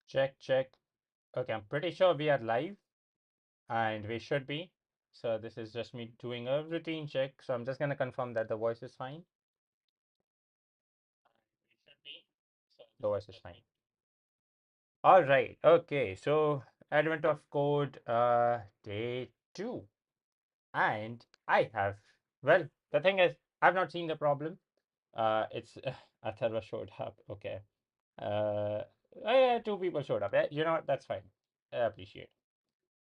Check, check. Okay, I'm pretty sure we are live and we should be. So this is just me doing a routine check. So I'm just gonna confirm that the voice is fine. The voice is fine. All right. Okay. So Advent of Code day 2. And I have, well, the thing is, I've not seen the problem. It's Atharva showed up. Okay. Uh, yeah, two people showed up. You know what? That's fine. I appreciate.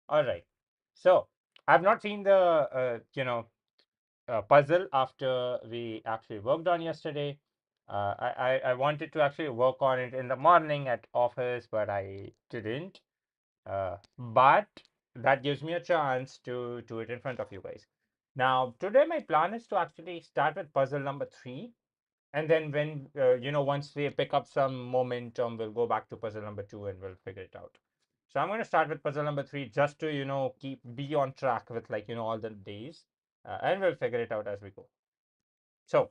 All right. So I've not seen the puzzle after we actually worked on yesterday. I wanted to actually work on it in the morning at office, but I didn't. But that gives me a chance to do it in front of you guys. Now, today my plan is to actually start with puzzle number 3, and then when once we pick up some momentum, we'll go back to puzzle number 2 and we'll figure it out. So I'm going to start with puzzle number 3 just to keep be on track with all the days, and we'll figure it out as we go. So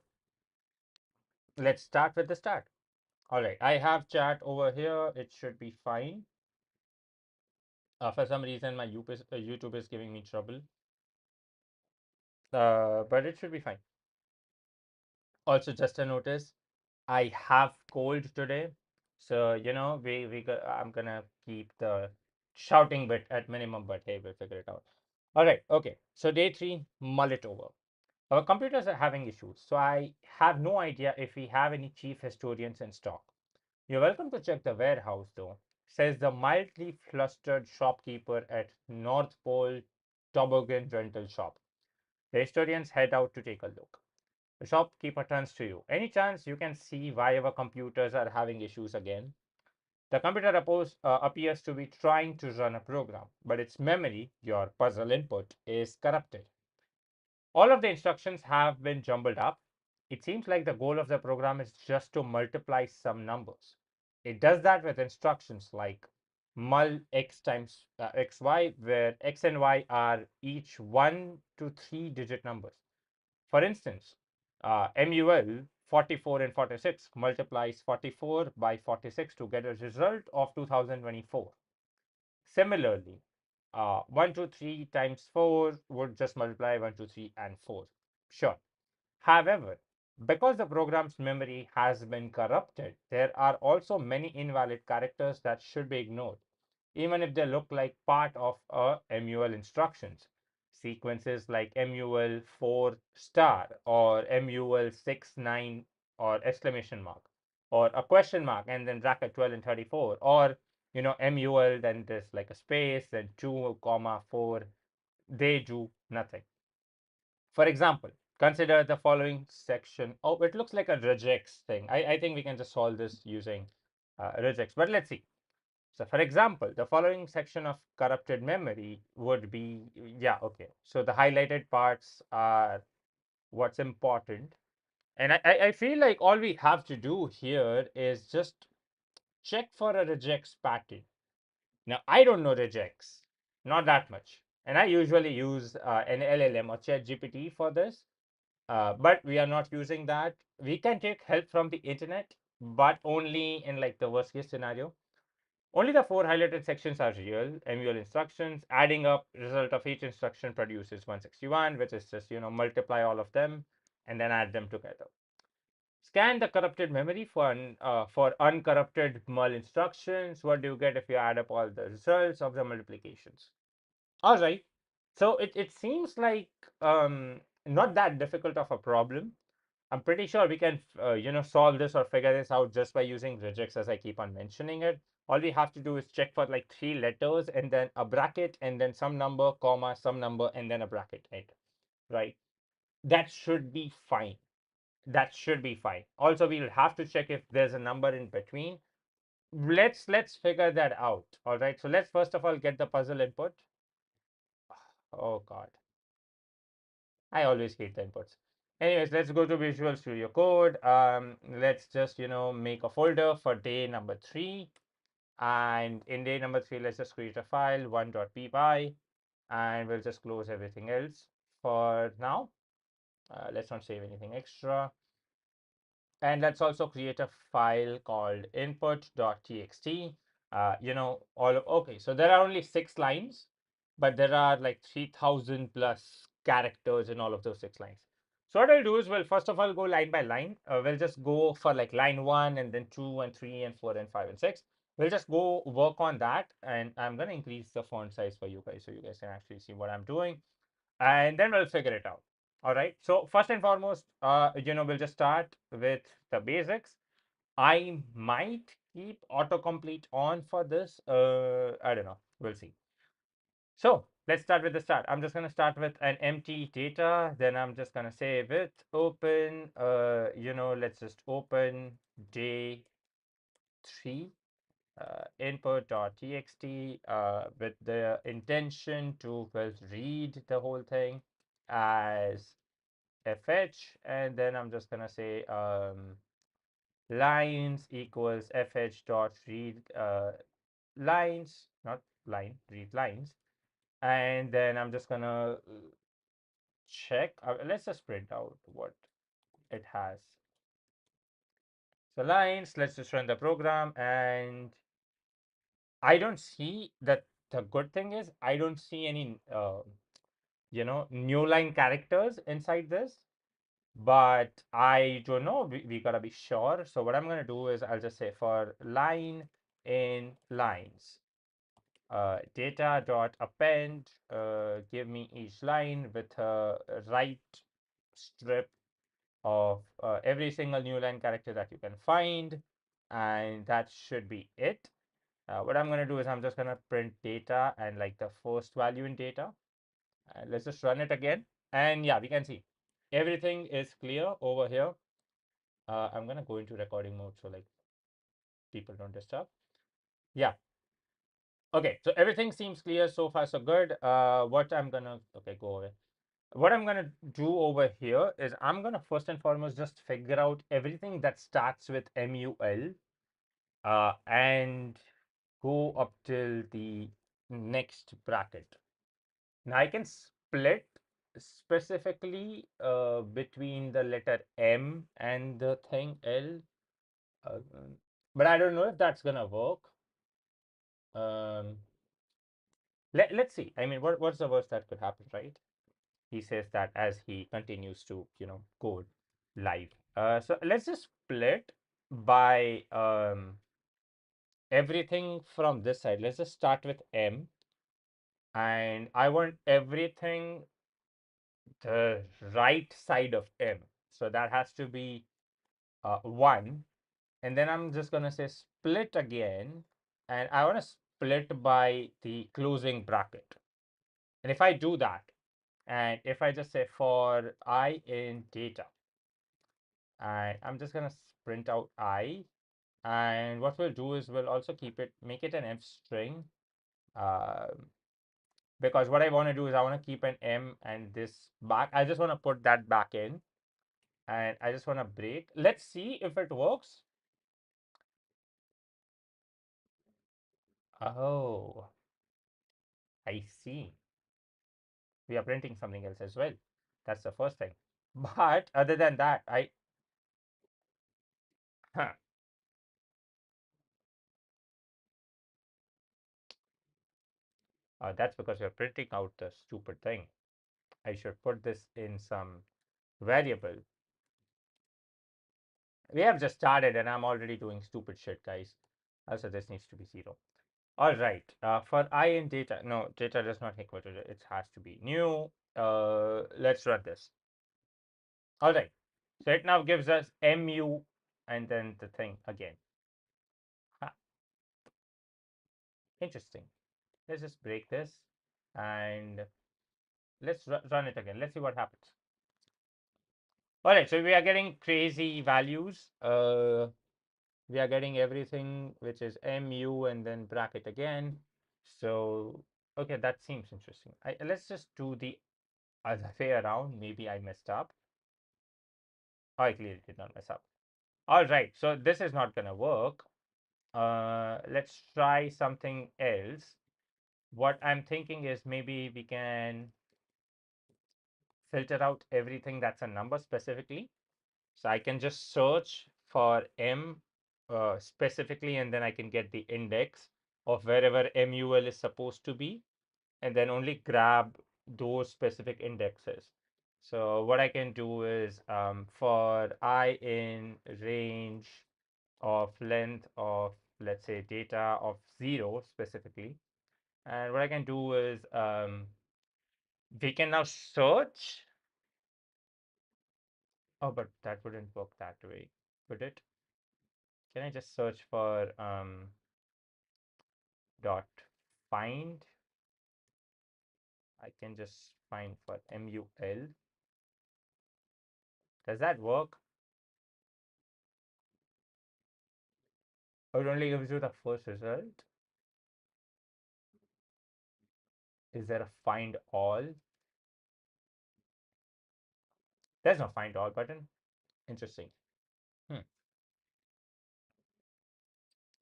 let's start with the start. All right, I have chat over here. It should be fine. For some reason, my YouTube is giving me trouble, but it should be fine. Also, just a notice, I have cold today, so I'm gonna keep the shouting bit at minimum, but hey, we'll figure it out. All right, okay. So day 3, mull it over. Our computers are having issues, so I have no idea if we have any chief historians in stock. You're welcome to check the warehouse, though, says the mildly flustered shopkeeper at North Pole Toboggan Rental Shop. The historians head out to take a look. The shopkeeper turns to you. Any chance you can see why our computers are having issues again? The computer appears to be trying to run a program, but its memory, your puzzle input, is corrupted. All of the instructions have been jumbled up. It seems like the goal of the program is just to multiply some numbers. It does that with instructions like mul x times xy, where x and y are each 1 to 3 digit numbers. For instance, MUL 44 and 46 multiplies 44 by 46 to get a result of 2024. Similarly, 1, 2, 3 times 4 would just multiply 1, 2, 3, and 4. Sure. However, because the program's memory has been corrupted, there are also many invalid characters that should be ignored, even if they look like part of a MUL instructions. Sequences like MUL 4 star or MUL 6 9 or exclamation mark or a question mark and then bracket 12 and 34, or MUL, then there's like a space, then 2 comma 4, they do nothing. For example, consider the following section. Oh, it looks like a regex thing. I think we can just solve this using regex, but let's see. So for example, the following section of corrupted memory would be, yeah, okay. So the highlighted parts are what's important. And I feel like all we have to do here is just check for a regex pattern. Now, I don't know regex, not that much. And I usually use an LLM or ChatGPT for this. But we are not using that. We can take help from the internet, but only in like the worst case scenario. Only the 4 highlighted sections are real MUL instructions. Adding up result of each instruction produces 161, which is just multiply all of them and then add them together. Scan the corrupted memory for uncorrupted mul instructions. What do you get if you add up all the results of the multiplications? All right. So it seems like not that difficult of a problem. I'm pretty sure we can, solve this or figure this out just by using regex, as I keep on mentioning it. All we have to do is check for like 3 letters and then a bracket and then some number, comma, some number, and then a bracket, right? That should be fine. That should be fine. Also, we'll have to check if there's a number in between. Let's figure that out. All right. So let's first of all get the puzzle input. Oh God. I always hate the inputs. Anyways, let's go to Visual Studio Code. Let's just, make a folder for day number 3. And in day number 3, let's just create a file, 1.py, and we'll just close everything else for now. Let's not save anything extra. And let's also create a file called input.txt. all of, okay, so there are only 6 lines, but there are like 3000 plus characters in all of those 6 lines. So what I'll do is, well, first of all, go line by line. We'll just go for like line 1 and then 2 and 3 and 4 and 5 and 6. We'll just go work on that, and I'm going to increase the font size for you guys so you guys can actually see what I'm doing, and then we'll figure it out. All right, so first and foremost, we'll just start with the basics. I might keep autocomplete on for this. I don't know. We'll see. So let's start with the start. I'm just going to start with an empty data. Then I'm just going to save it. Open, let's just open day 3 input.txt with the intention to well read the whole thing as fh, and then I'm just going to say lines equals fh dot read lines, not line, read lines. And then I'm just gonna check. Let's just print out what it has. So lines, let's just run the program, and I don't see that. The good thing is I don't see any new line characters inside this, but I don't know. We gotta be sure. So what I'm gonna do is I'll just say for line in lines, data dot append, give me each line with a right strip of every single new line character that you can find, and that should be it. What I'm going to do is I'm just going to print data and like the first value in data. Let's just run it again, and yeah, we can see everything is clear over here. I'm going to go into recording mode so like people don't disturb. Yeah. Okay, so everything seems clear so far, so good. What I'm gonna, okay, go away. What I'm gonna do over here is I'm gonna first and foremost just figure out everything that starts with MUL, and go up till the next bracket. Now I can split specifically between the letter M and the thing L, uh, but I don't know if that's gonna work. Um, let's see. I mean, what's the worst that could happen, right? He says that as he continues to, code live. So let's just split by everything from this side. Let's just start with M, and I want everything the right side of M. So that has to be 1. And then I'm just going to say split again, and I want to split by the closing bracket. And if I do that, and if I just say for I in data, and I'm just going to print out I, and what we'll do is we'll also make it an F string, um, because what I want to do is I want to keep an M and this back. I just want to put that back in, and I just want to break. Let's see if it works. Oh, I see. We are printing something else as well. That's the first thing. But other than that, huh, that's because we're printing out the stupid thing. I should put this in some variable. We have just started and I'm already doing stupid shit, guys. Also, this needs to be 0. All right. For I in data, no, data does not equal to it has to be new. Let's run this. All right. So it now gives us mu and then the thing again. Huh. Interesting. Let's just break this and let's run it again. Let's see what happens. All right. So we are getting crazy values. We are getting everything which is mu and then bracket again. So okay, that seems interesting. Let's just do the other way around. Maybe I messed up. Oh, I clearly did not mess up. All right, so this is not gonna work. Let's try something else. What I'm thinking is maybe we can filter out everything that's a number specifically. So I can just search for M specifically, and then I can get the index. of wherever MUL is supposed to be, and then only grab those specific indexes. So what I can do is for I in range of length of, let's say, data of 0 specifically, and what I can do is we can now search. Oh, but that wouldn't work that way, would it? Can I just search for dot find? I can just find for MUL. Does that work? Or it only gives you the first result? Is there a find all? There's no find all button. Interesting. Hmm.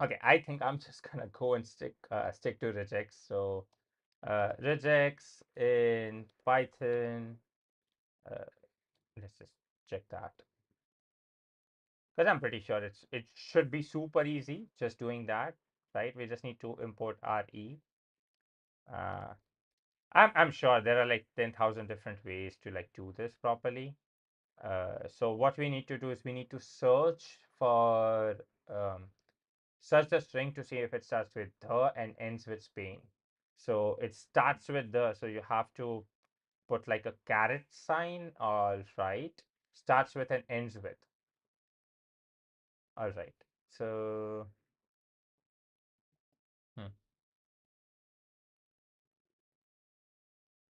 Okay, I think I'm just gonna go and stick to regex. So regex in Python. Uh, let's just check that, because I'm pretty sure it should be super easy just doing that, right? We just need to import RE. Uh, I'm sure there are like 10,000 different ways to like do this properly. So what we need to do is we need to um, search the string to see if it starts with the and ends with Spain. So it starts with the, so you have to put like a caret sign. All right, starts with and ends with. All right. So hmm.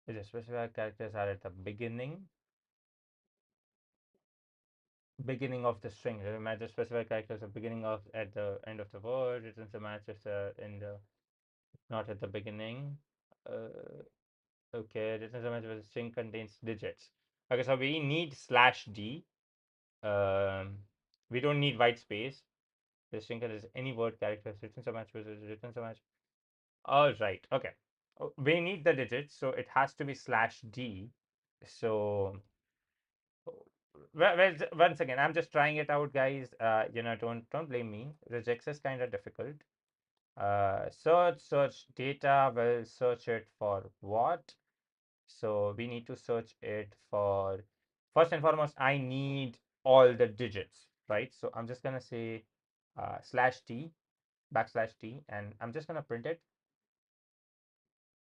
The specified characters are at the beginning of the string. Match the specified characters at beginning of at the end of the word. Returns a match if the in the not at the beginning. Uh, okay, returns a match if the string contains digits. Okay, so we need slash d. Um, we don't need white space. The string contains any word characters. Returns a match with returns a match. All right. Okay. We need the digits, so it has to be slash d. So well, once again, I'm just trying it out, guys. Don't blame me. Regex is kind of difficult. Search data. Will search it for what? So we need to search it for, first and foremost, I need all the digits, right? So I'm just gonna say slash t backslash t, and I'm just gonna print it,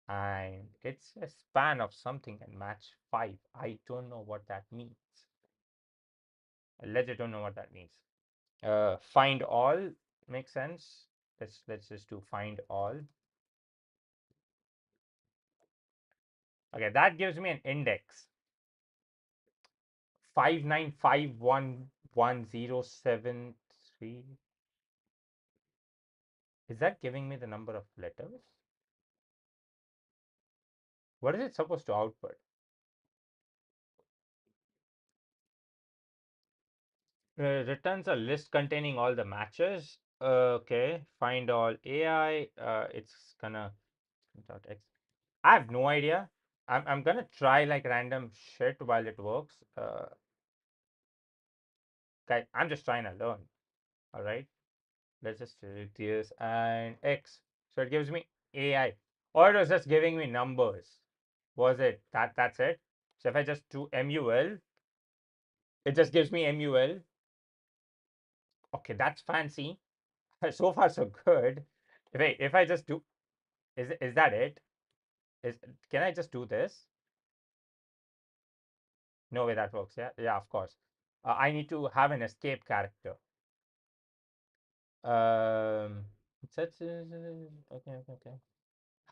and it's a span of something and match 5. I don't know what that means. I legit don't know what that means. Find all makes sense. Let's just do find all. Okay, that gives me an index 5951107 3. Is that giving me the number of letters? What is it supposed to output? Returns a list containing all the matches. Okay, find all AI. It's gonna dot x. I have no idea. I'm gonna try like random shit while it works. Guys, I'm just trying to learn. All right. Let's just delete this and X. So it gives me AI. Or it was just giving me numbers. Was it that's it? So if I just do MUL, it just gives me MUL. Okay, that's fancy. So far so good. Wait, if I just do, is that it? Is Can I just do this? No way that works. Yeah, yeah, of course. I need to have an escape character. Um, okay, okay, okay.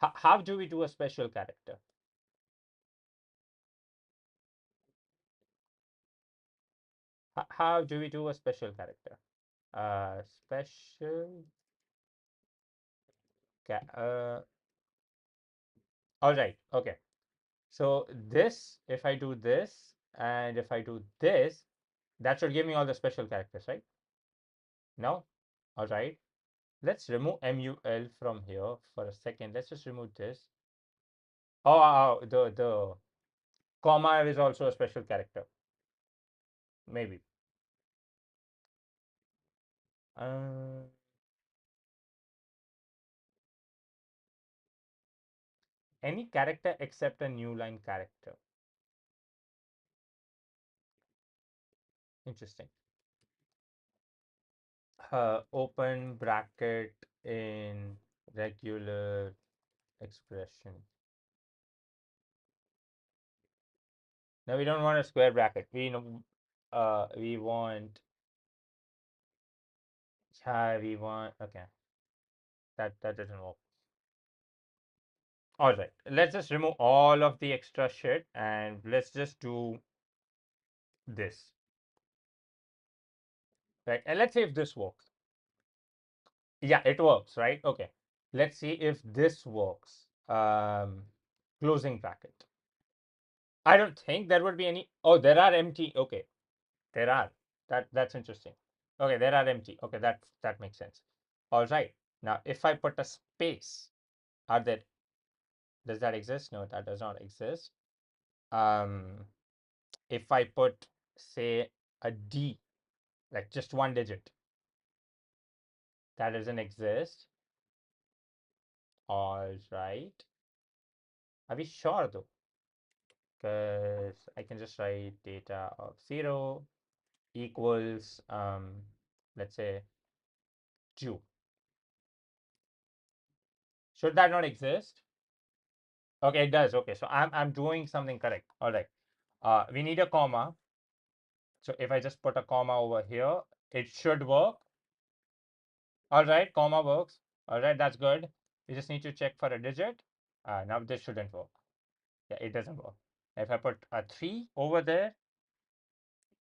How do we do a special character? How do we do a special character? Special. All right. Okay. So this, if I do this, and if I do this, that should give me all the special characters, right? No. All right. Let's remove MUL from here for a second. Let's just remove this. The comma is also a special character. Maybe. Uh, Any character except a new line character. Interesting. Open bracket in regular expression. Now we don't want a square bracket. We want okay. That doesn't work. All right. Let's just remove all of the extra shit and let's just do this. Right. And let's see if this works. Yeah, it works, right? Okay. Let's see if this works. Closing bracket. I don't think there would be any. Oh, there are empty. Okay, there are. That's interesting. Okay, there are empty. Okay, that makes sense. All right. Now, if I put a space, are there? Does that exist? No, that does not exist. Um, if I put, say, a D, like just one digit, that doesn't exist. All right. Are we sure though? Because I can just write data of 0 equals let's say 2. Should that not exist? Okay, it does. Okay, so I'm doing something correct. All right. We need a comma. So if I just put a comma over here, it should work. All right, comma works. All right, that's good. We just need to check for a digit. Now this shouldn't work. Yeah, it doesn't work. If I put a 3 over there,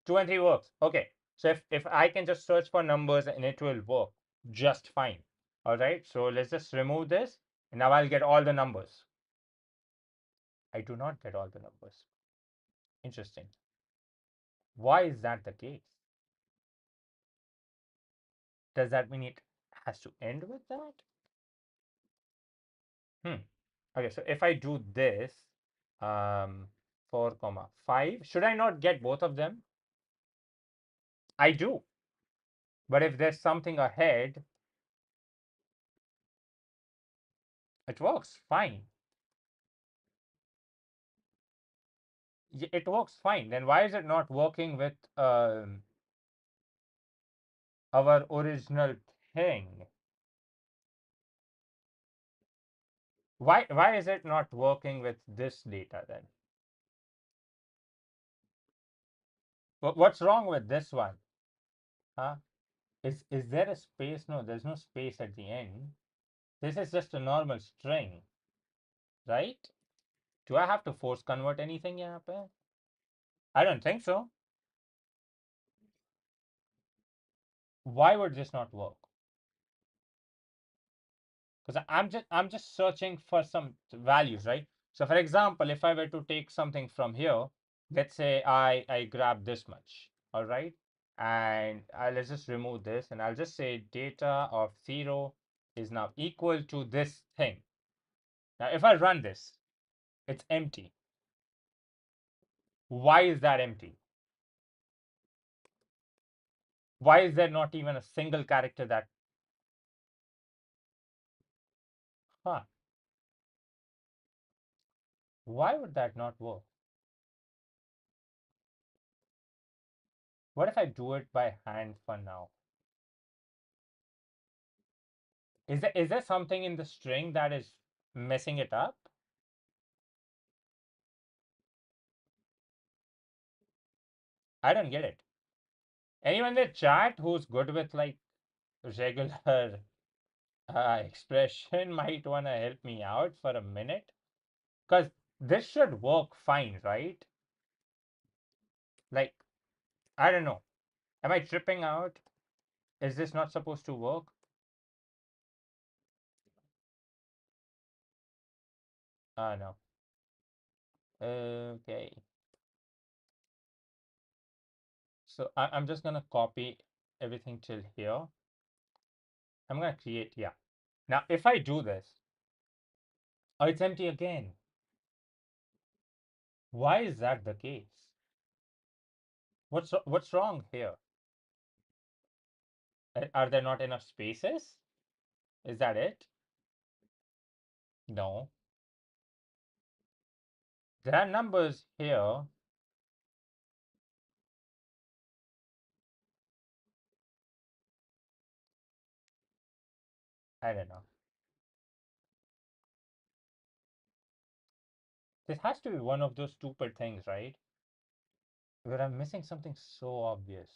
2 and 3 works. Okay. So if I can just search for numbers and it will work just fine. All right. So let's just remove this. And now I'll get all the numbers. I do not get all the numbers. Interesting. Why is that the case? Does that mean it has to end with that? Hmm. Okay, so if I do this, 4 comma 5, should I not get both of them? I do. But if there's something ahead, it works fine. It works fine. Then why is it not working with our original thing? Why is it not working with this data then? What's wrong with this one? Huh? Is there a space? No, there's no space at the end. This is just a normal string, right? Do I have to force convert anything यहाँ पे? I don't think so. Why would this not work? Because I'm just searching for some values, right? So for example, if I were to take something from here, let's say I grab this much, all right? And let's just remove this and I'll just say data of 0 is now equal to this thing. Now if I run this, it's empty. Why is that empty? Why is there not even a single character that, huh? Why would that not work? What if I do it by hand for now? Is there something in the string that is messing it up? I don't get it. Anyone in the chat who's good with like regular expression might want to help me out for a minute? Because this should work fine, right? Like, I don't know. Am I tripping out? Is this not supposed to work? Ah, no. Okay. So I'm just gonna copy everything till here. I'm gonna create, yeah. Now, if I do this, oh, it's empty again. Why is that the case? What's wrong here? Are there not enough spaces? Is that it? No. There are numbers here. I don't know. This has to be one of those stupid things, right? Where I'm missing something so obvious.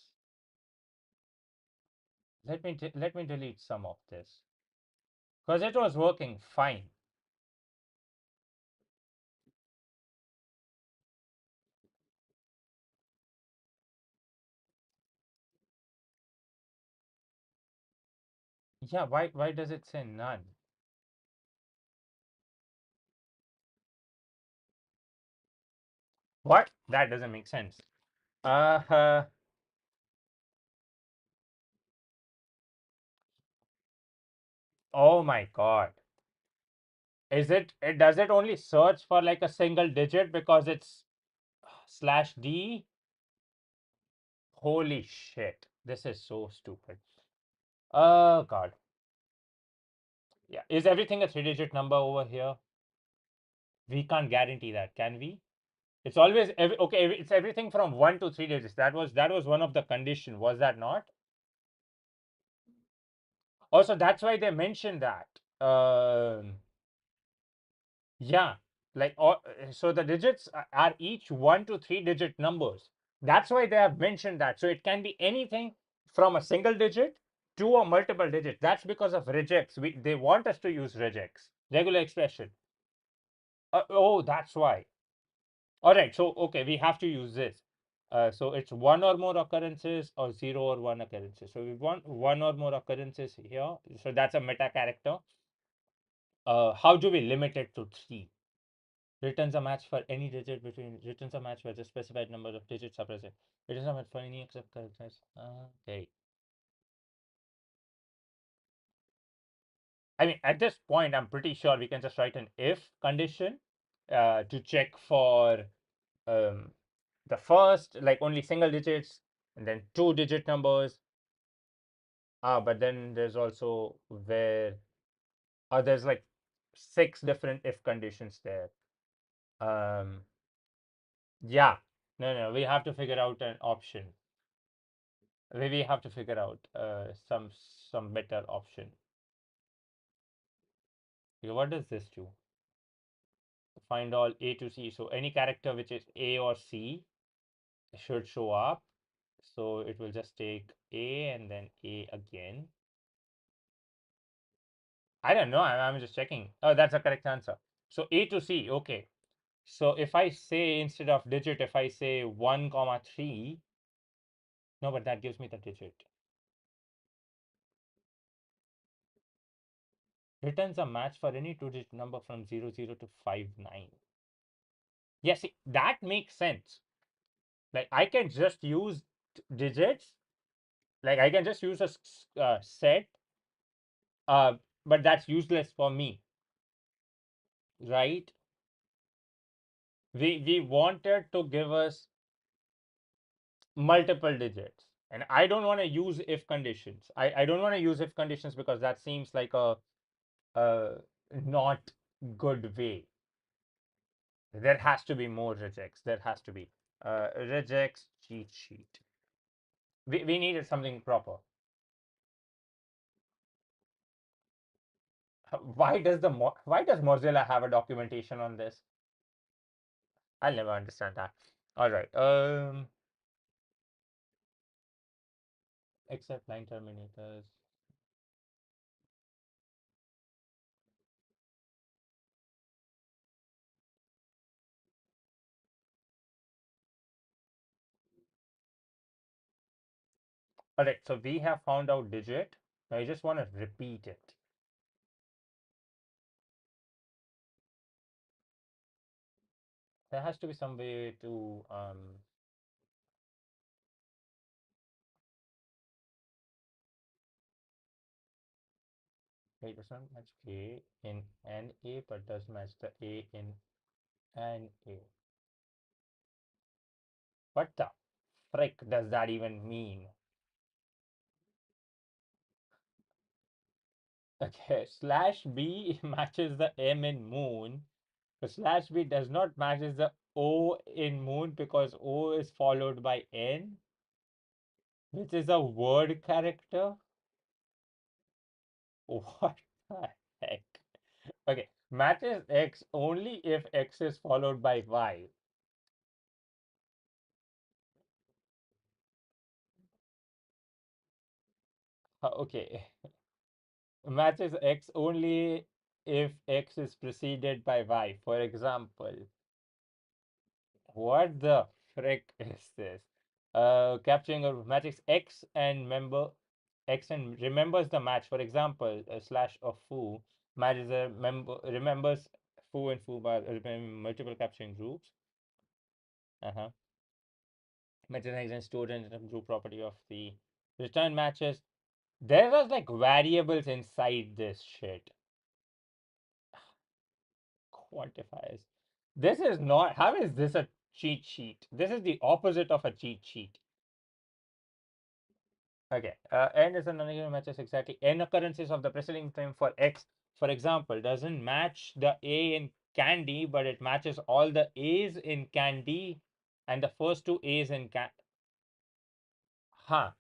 Let me delete some of this because it was working fine. Yeah, why does it say none? What? That doesn't make sense. Uh, oh my God. It does it only search for like a single digit because it's slash D? Holy shit. This is so stupid. Oh God. Yeah. Is everything a three-digit number over here? We can't guarantee that, can we? It's always okay. It's everything from 1 to 3 digits. That was one of the condition. Was that not? Also, that's why they mentioned that. Yeah, like so the digits are each 1 to 3 digit numbers. That's why they have mentioned that. So it can be anything from a single digit to a multiple digit. That's because of regex. They want us to use regex, regular expression. Oh, that's why. All right. So okay, we have to use this. So it's one or more occurrences or zero or one occurrences. So we want one or more occurrences here. So that's a meta character. How do we limit it to three? Returns a match for any digit between returns a match where the specified number of digits are present. Returns a match for any except characters. Okay. I mean, at this point, I'm pretty sure we can just write an if condition to check for um, the first, like only single digits, and then two-digit numbers. But then there's also where there's like six different if conditions there. Um, yeah, no, we have to figure out an option. We have to figure out some better option. Okay, what does this do? Find all A to C. So any character which is A or C should show up. So it will just take A and then A again. I don't know. I'm just checking. Oh, that's the correct answer. So A to C. Okay. So if I say instead of digit, if I say 1 comma 3, no, but that gives me the digit. Returns a match for any two-digit number from 00 to 59. Yeah, see, that makes sense. Like I can just use digits. Like I can just use a set, uh, but that's useless for me, right? We wanted to give us multiple digits, and I don't want to use if conditions. I don't want to use if conditions because that seems like a not good way. There has to be more regex. There has to be regex cheat sheet. We needed something proper. Why does Mozilla have a documentation on this? I'll never understand that. All right. Except line terminators. All right. So we have found out digit. Now I just want to repeat it. There has to be some way to it does not match A in an A, but does match the A in an A. What the frick does that even mean? Okay, slash B matches the M in moon, Slash B does not matches the O in moon because O is followed by N, which is a word character. What the heck? Okay, matches X only if X is followed by Y. Okay, matches X only if X is preceded by Y. For example, what the frick is this? Capturing a matrix X and member X and remembers the match. For example, a slash of foo matches a member remembers foo and foo by multiple capturing groups. Uh-huh. Matches and stored in the group property of the return matches. There was like variables inside this shit. Quantifiers. This is not. How is this a cheat sheet? This is the opposite of a cheat sheet. Okay, n is a non-negative matches exactly n occurrences of the preceding frame for x. For example, doesn't match the A in candy, but it matches all the A's in candy and the first two A's in can. Huh?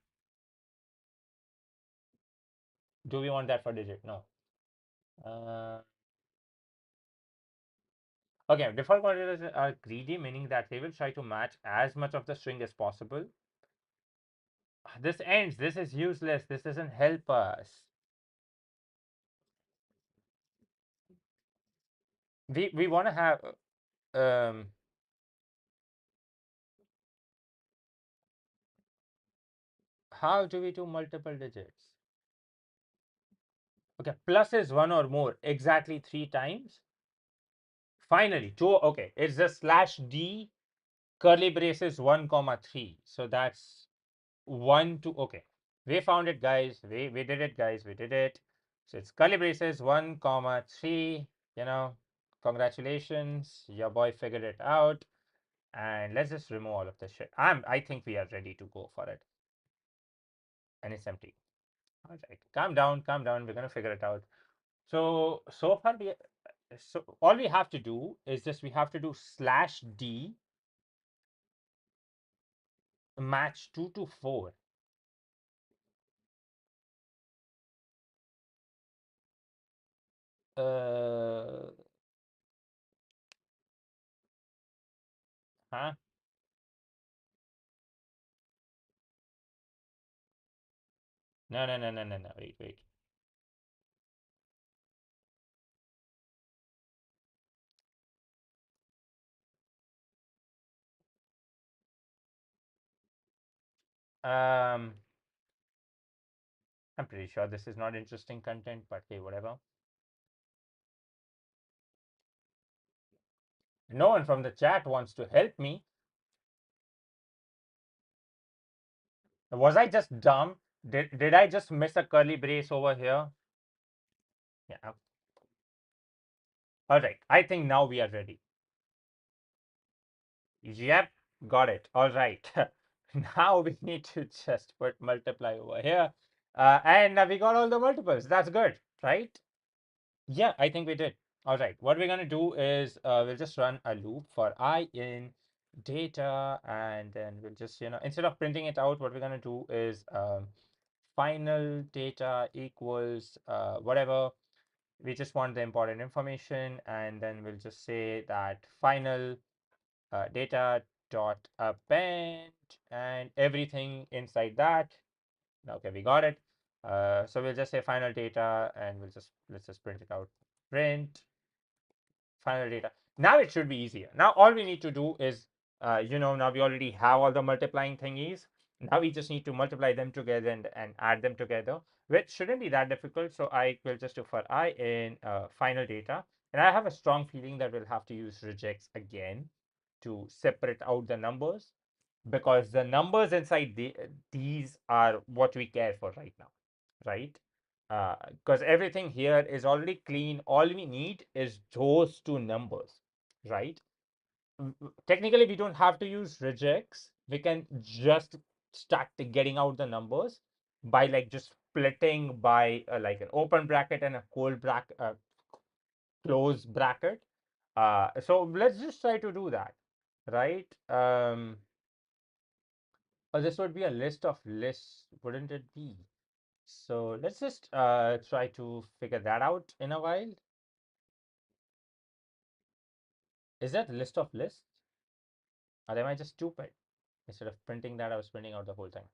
Do we want that for digit? No. Uh, okay, default quantities are greedy, meaning that they will try to match as much of the string as possible. This ends. This is useless. This doesn't help us. We want to have how do we do multiple digits? Okay, plus is one or more, exactly three times. Finally, two. Okay, it's just slash d curly braces 1 comma 3. So that's 1 to. Okay, we found it, guys. We did it, guys. We did it. So it's curly braces 1 comma 3. You know, congratulations, your boy figured it out. And let's just remove all of this shit. I think we are ready to go for it. And it's empty. All right, calm down, calm down. We're gonna figure it out. So far so all we have to do is just we have to do slash d match 2 to 4. Uh, huh? No, no, no, no, no, no. Wait, wait. Um, I'm pretty sure this is not interesting content, but hey, whatever. No one from the chat wants to help me. Was I just dumb? Did I just miss a curly brace over here? Yeah. All right. I think now we are ready. Yep, got it. All right. Now we need to just put multiply over here. And we got all the multiples. That's good, right? Yeah, I think we did. All right. What we're going to do is we'll just run a loop for I in data. And then we'll just, instead of printing it out, what we're going to do is final data equals whatever. We just want the important information. And then we'll just say that final data dot append and everything inside that. Okay, we got it. So we'll just say final data and let's just print it out. Print final data. Now it should be easier. Now all we need to do is, now we already have all the multiplying thingies. Now we just need to multiply them together and add them together, which shouldn't be that difficult. So I will just do for I in final data. And I have a strong feeling that we'll have to use regex again to separate out the numbers because the numbers inside these are what we care for right now, right? Because everything here is already clean. All we need is those two numbers, right? Technically, we don't have to use regex. We can just start getting out the numbers by like just splitting by like an open bracket and a close bracket. So let's just try to do that, right? This would be a list of lists, wouldn't it be? So let's just try to figure that out in a while. Is that a list of lists? Or am I just stupid? Instead of printing that, I was printing out the whole thing.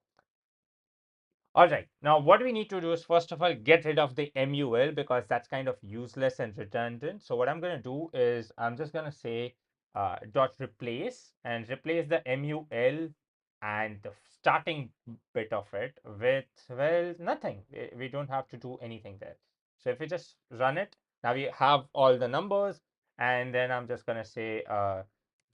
All right. Now, what we need to do is, first of all, get rid of the MUL because that's kind of useless and redundant. So what I'm going to do is I'm just going to say dot replace and replace the MUL and the starting bit of it with, well, nothing. We don't have to do anything there. So if we just run it, now we have all the numbers. And then I'm just going to say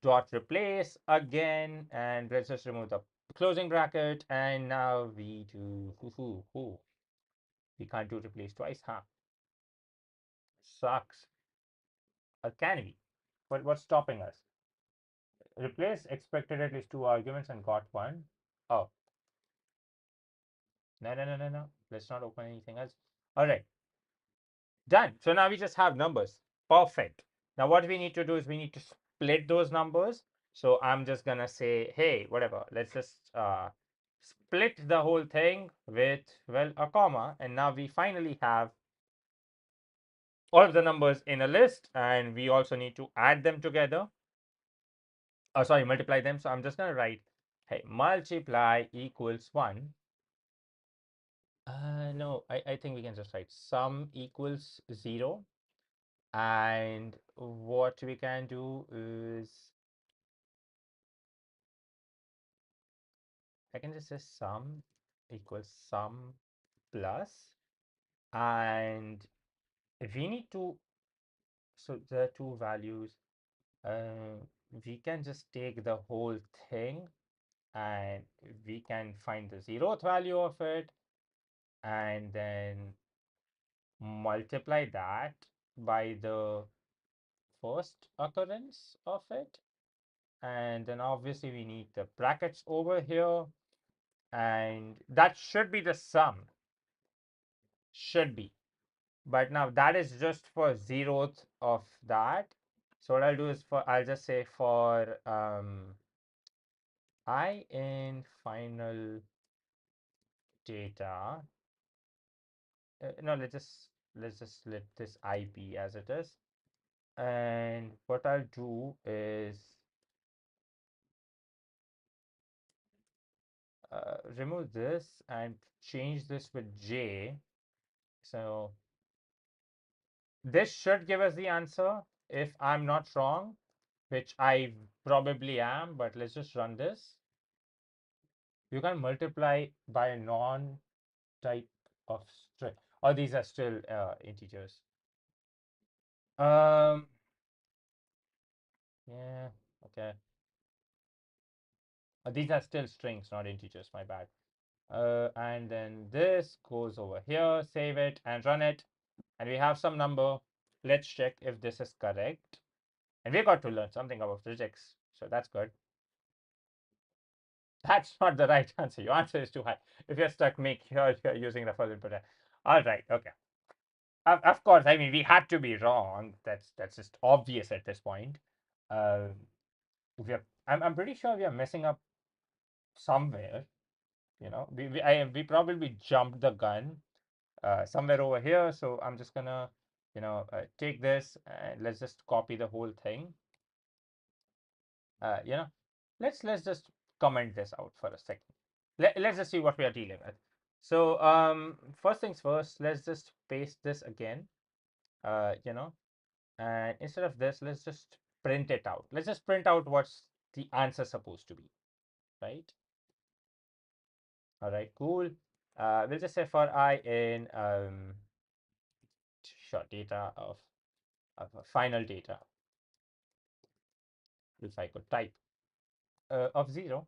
dot replace again. And let's just remove the closing bracket, and now we do we can't do replace twice, huh? Sucks. Or can we? What's stopping us? Replace expected at least two arguments and got one. Oh, no. Let's not open anything else. All right, done. So now we just have numbers. Perfect. Now what we need to do is we need to split those numbers. So I'm just gonna say, hey, whatever. Let's just split the whole thing with, well, a comma, and now we finally have all of the numbers in a list, and we also need to add them together. Oh, sorry, multiply them. So I'm just going to write, hey, multiply equals 1. No, I think we can just write sum equals 0. And what we can do is I can just say sum equals sum plus, and we need to, so there are two values. Uh, we can just take the whole thing and we can find the zeroth value of it and then multiply that by the first occurrence of it, and then obviously we need the brackets over here, and that should be the sum, should be, but now that is just for zeroth of that. So what I'll do is, for I'll just say for I in final data. No, let's just let this I be as it is. And what I'll do is remove this and change this with J. So this should give us the answer if I'm not wrong, which I probably am, but let's just run this. You can multiply by a non-type of string. Or these are still integers. Um, yeah, okay. These are still strings, not integers, my bad. And then this goes over here, save it and run it. And we have some number. Let's check if this is correct. And we got to learn something about physics. So that's good. That's not the right answer. Your answer is too high. If you're stuck, make sure you're using the first input. All right, okay. Of course, I mean, we had to be wrong. That's just obvious at this point. Uh, I'm pretty sure we are messing up somewhere. We probably jumped the gun somewhere over here. So I'm just gonna, take this and let's just copy the whole thing. Uh, you know, let's just comment this out for a second. Let's just see what we are dealing with. So first things first, let's just paste this again. And instead of this, let's just print it out. Let's just print out what's the answer supposed to be, right? All right, cool. We'll just say for I in sure data of final data, if I could type of 0,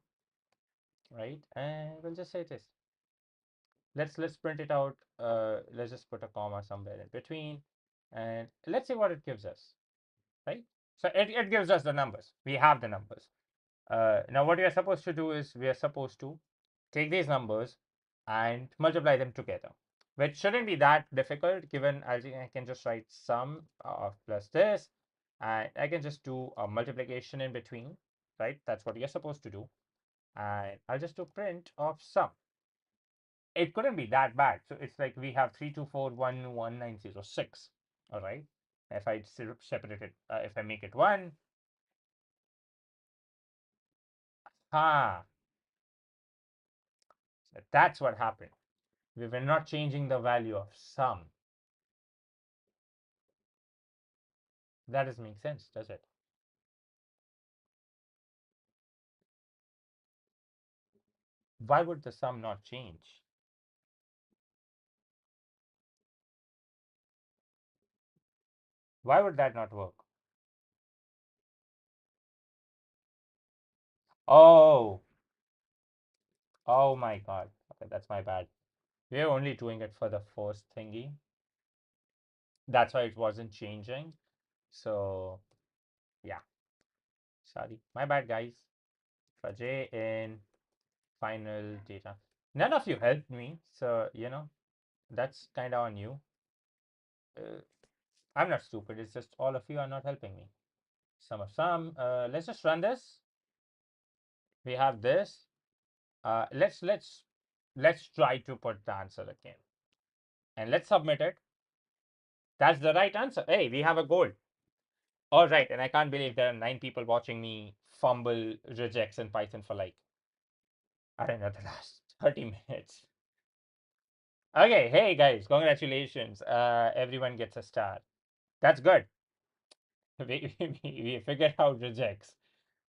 right? And we'll just say this. Let's print it out. Let's just put a comma somewhere in between, and let's see what it gives us, right? So it gives us the numbers. We have the numbers. Now what we are supposed to do is we are supposed to take these numbers and multiply them together, which shouldn't be that difficult given I can just write sum of plus this And I can just do a multiplication in between, right? That's what you're supposed to do. And I'll just do print of sum. It couldn't be that bad. So it's like we have 3241190 6. All right. If I separate it, if I make it one, ah, that's what happened. We were not changing the value of sum. That doesn't make sense, does it? Why would the sum not change? Why would that not work? Oh, oh my God. Okay, that's my bad. We're only doing it for the first thingy. That's why it wasn't changing. So yeah, sorry. My bad, guys. For J in final data. None of you helped me. So, that's kind of on you. Uh, I'm not stupid. It's just all of you are not helping me. Sum of sum. Let's just run this. We have this. Let's try to put the answer again. And let's submit it. That's the right answer. Hey, we have a goal. All right, and I can't believe there are 9 people watching me fumble regex in Python for like, I don't know, the last 30 minutes. Okay, hey guys, congratulations. Everyone gets a star. That's good. We figured out regex.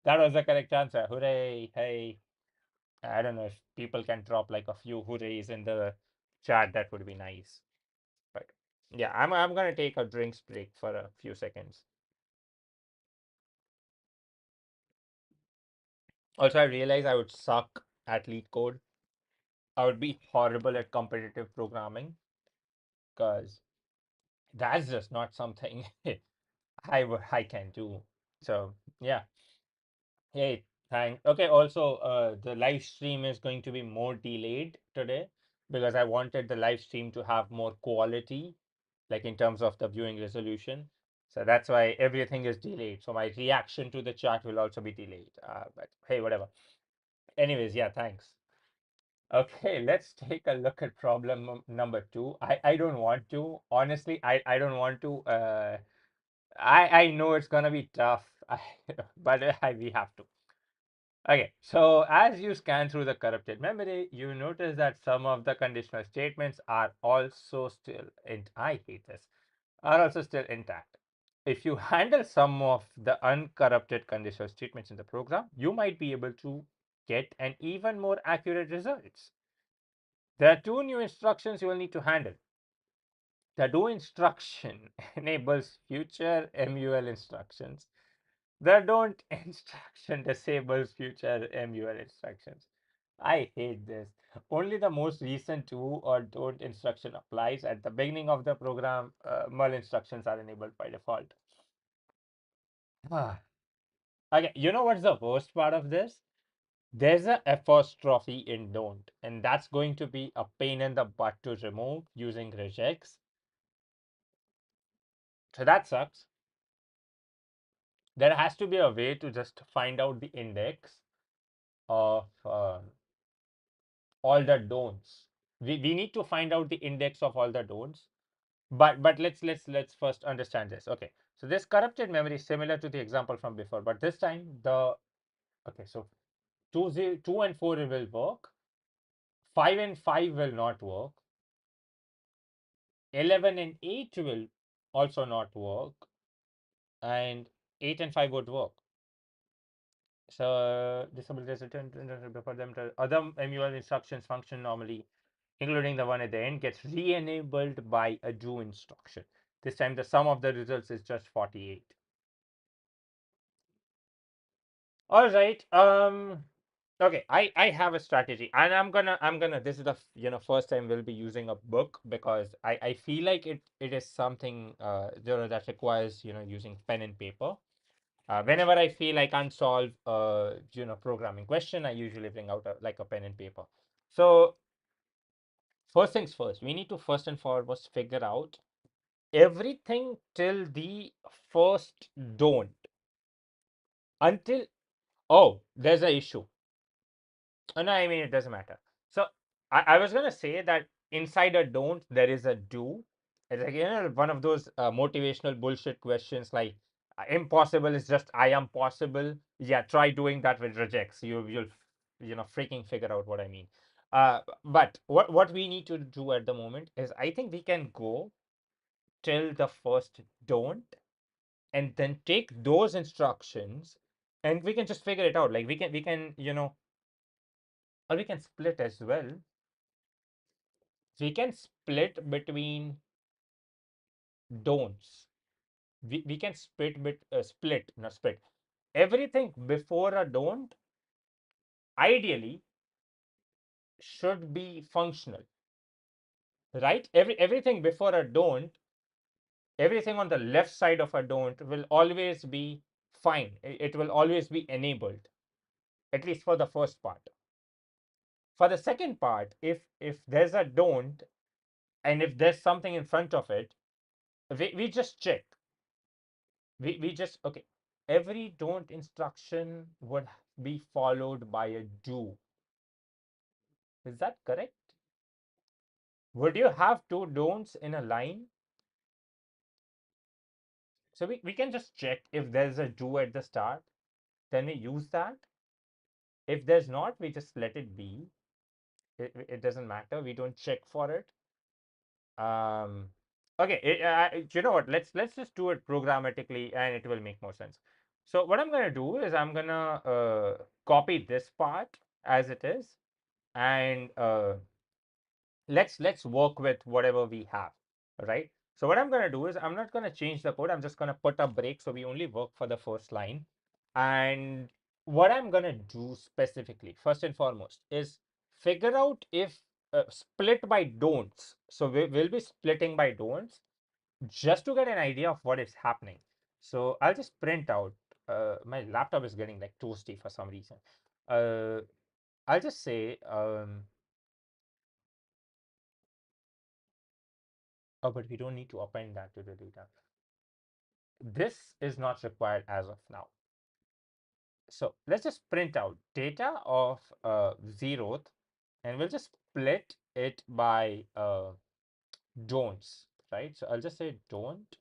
That was the correct answer. Hooray! Hey, I don't know if people can drop like a few hoorays in the chat. That would be nice. But yeah, I'm gonna take a drinks break for a few seconds. Also, I realized I would suck at lead code. I would be horrible at competitive programming because that's just not something I can do. So yeah. Hey, thank. Okay, also, the live stream is going to be more delayed today because I wanted the live stream to have more quality, like in terms of the viewing resolution. So that's why everything is delayed. So my reaction to the chat will also be delayed. But hey, whatever. Anyways, yeah, thanks. Okay, let's take a look at problem number two. I don't want to. Honestly, I don't want to. I know it's gonna be tough, but we have to. Okay, so as you scan through the corrupted memory, you notice that some of the conditional statements are also still, and I hate this, are also still intact. If you handle some of the uncorrupted conditional statements in the program, you might be able to get an even more accurate results. There are two new instructions you will need to handle. The do instruction enables future MUL instructions. The don't instruction disables future MUL instructions. I hate this. Only the most recent do or don't instruction applies at the beginning of the program. MUL instructions are enabled by default. Okay, you know what's the worst part of this? There's a apostrophe in don't, and that's going to be a pain in the butt to remove using regex. So that sucks. There has to be a way to just find out the index of all the don'ts. We need to find out the index of all the don'ts. But let's first understand this. Okay, so this corrupted memory is similar to the example from before, but this time the okay, so 2 and 4 will work, 5 and 5 will not work, 11 and 8 will also not work, and 8 and 5 would work. So disable this return before them to other MUL instructions function normally, including the one at the end, gets re-enabled by a do instruction. This time the sum of the results is just 48. All right. Okay, I have a strategy, and I'm gonna this is the first time we'll be using a book because I feel like it is something that requires using pen and paper. Whenever I feel I can't solve a programming question, I usually bring out like a pen and paper. So first things first, we need to first and foremost figure out everything till the first don't, until, oh, there's an issue. No, I mean, it doesn't matter. So I was gonna say that inside a don't, there is a do. It's like, one of those motivational bullshit questions like, impossible is just I am possible. Yeah, try doing that with rejects. You'll freaking figure out what I mean. But what we need to do at the moment is, I think we can go till the first don't, and then take those instructions, and we can just figure it out. Like, we can or we can split as well. We can split between don'ts. We can split, not split. Everything before a don't ideally should be functional, right? Everything before a don't, everything on the left side of a don't will always be fine. It will always be enabled, at least for the first part. For the second part, if there's a don't, and if there's something in front of it, we just check. We just, okay, every don't instruction would be followed by a do. Is that correct? Would you have two don'ts in a line? So we can just check if there's a do at the start, then we use that. If there's not, we just let it be. It doesn't matter, we don't check for it. um okay, you know what, let's just do it programmatically, and it will make more sense. So what I'm going to do is, I'm going to copy this part as it is, and let's work with whatever we have, right? So what I'm going to do is, I'm not going to change the code, I'm just going to put a break, so we only work for the first line. And what I'm going to do specifically, first and foremost, is figure out if split by don'ts. So we'll be splitting by don'ts, just to get an idea of what is happening. So I'll just print out. My laptop is getting like toasty for some reason. uh, I'll just say, oh, but we don't need to append that to the data. This is not required as of now. So let's just print out data of zeroth, and we'll just split it by don'ts, right? So I'll just say don't,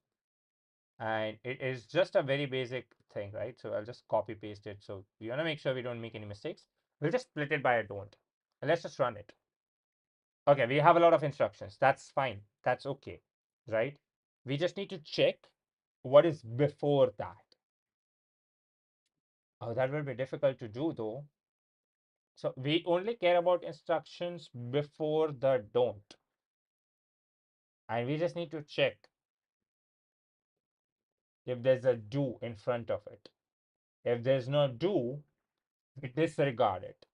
and it is just a very basic thing, right? So I'll just copy paste it. So we want to make sure we don't make any mistakes. We'll just split it by a don't, and let's just run it. Okay, we have a lot of instructions. That's fine. That's okay, right? We just need to check what is before that. Oh, that will be difficult to do though. So we only care about instructions before the don't. And we just need to check if there's a do in front of it. If there's no do, we disregard it.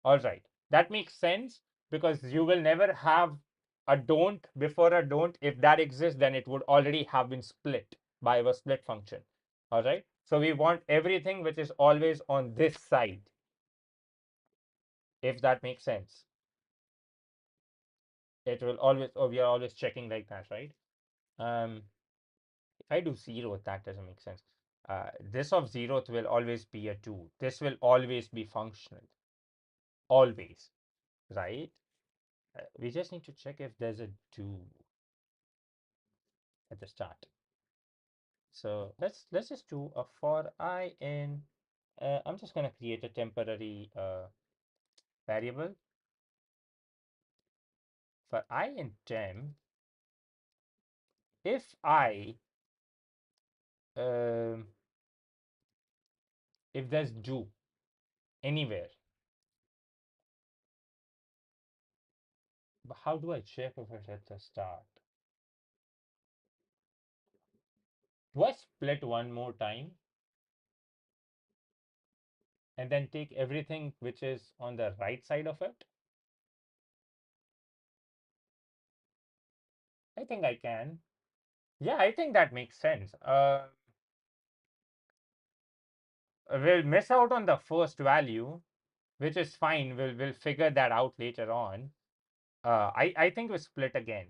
All right. That makes sense, because you will never have a don't before a don't. If that exists, then it would already have been split by our split function. All right. So we want everything which is always on this side, if that makes sense. It will always, oh, we are always checking like that, right? If I do zero, that doesn't make sense. This of zeroth will always be a 2. This will always be functional. Always, right? We just need to check if there's a do at the start. So let's just do a for I in, I'm just going to create a temporary variable. For I in temp, if I, um, if there's do anywhere, but how do I check if it's at the start? Do I split one more time and then take everything which is on the right side of it? I think I can. Yeah, I think that makes sense. We'll miss out on the first value, which is fine. We'll figure that out later on. I think we split again.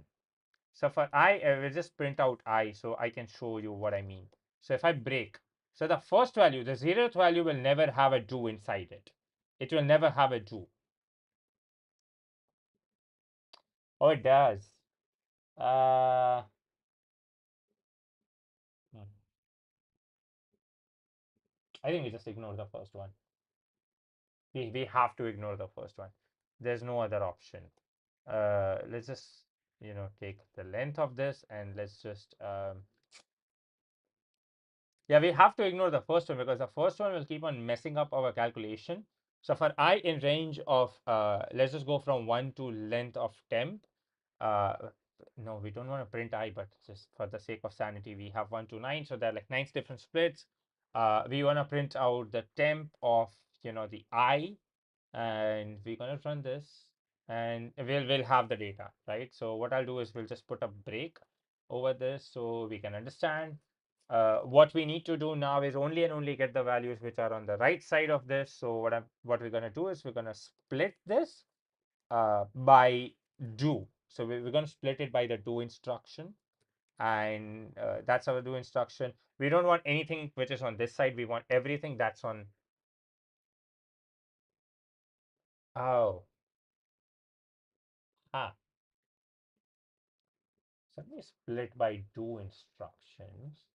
So for I, we'll just print out I so I can show you what I mean. So if I break, so the first value, the 0th value will never have a do inside it. It will never have a do. Oh, it does. Uh, hmm. I think we just ignore the first one. We have to ignore the first one. There's no other option. Let's just, take the length of this and let's just, yeah, we have to ignore the first one because the first one will keep on messing up our calculation. So for I in range of, let's just go from 1 to length of temp. Uh, no, we don't want to print I, but just for the sake of sanity, we have 1 to 9. So there are like 9 different splits. We want to print out the temp of, the I, and we're going to run this and we'll have the data, right? So what I'll do is we'll just put a break over this so we can understand. What we need to do now is only and only get the values which are on the right side of this. So what we're going to do is we're going to split this by do. So we're going to split it by the do instruction, and that's our do instruction. We don't want anything which is on this side. We want everything that's on. Oh, ah. So let me split by do instructions.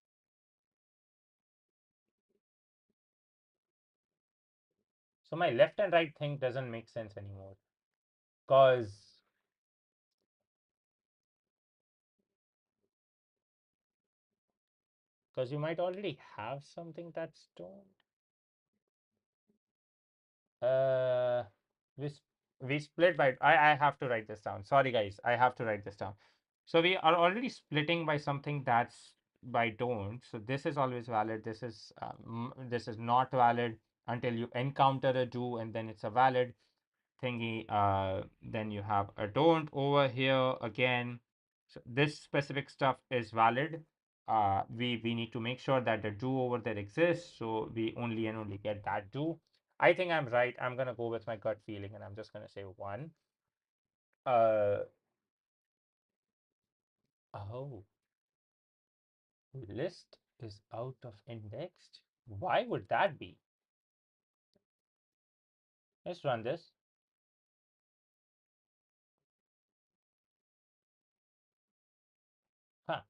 So my left and right thing doesn't make sense anymore because you might already have something that's don't. Uh, we s- we split by. I have to write this down. Sorry guys, I have to write this down. So we are already splitting by something that's by don't. So this is always valid. This is not valid until you encounter a do, and then it's a valid thingy. Then you have a don't over here again. So this specific stuff is valid. We need to make sure that the do over there exists. So we only and only get that do. I think I'm right. I'm gonna go with my gut feeling, and I'm just gonna say one. Uh oh, list is out of indexed. Why would that be? Let's run this. Huh,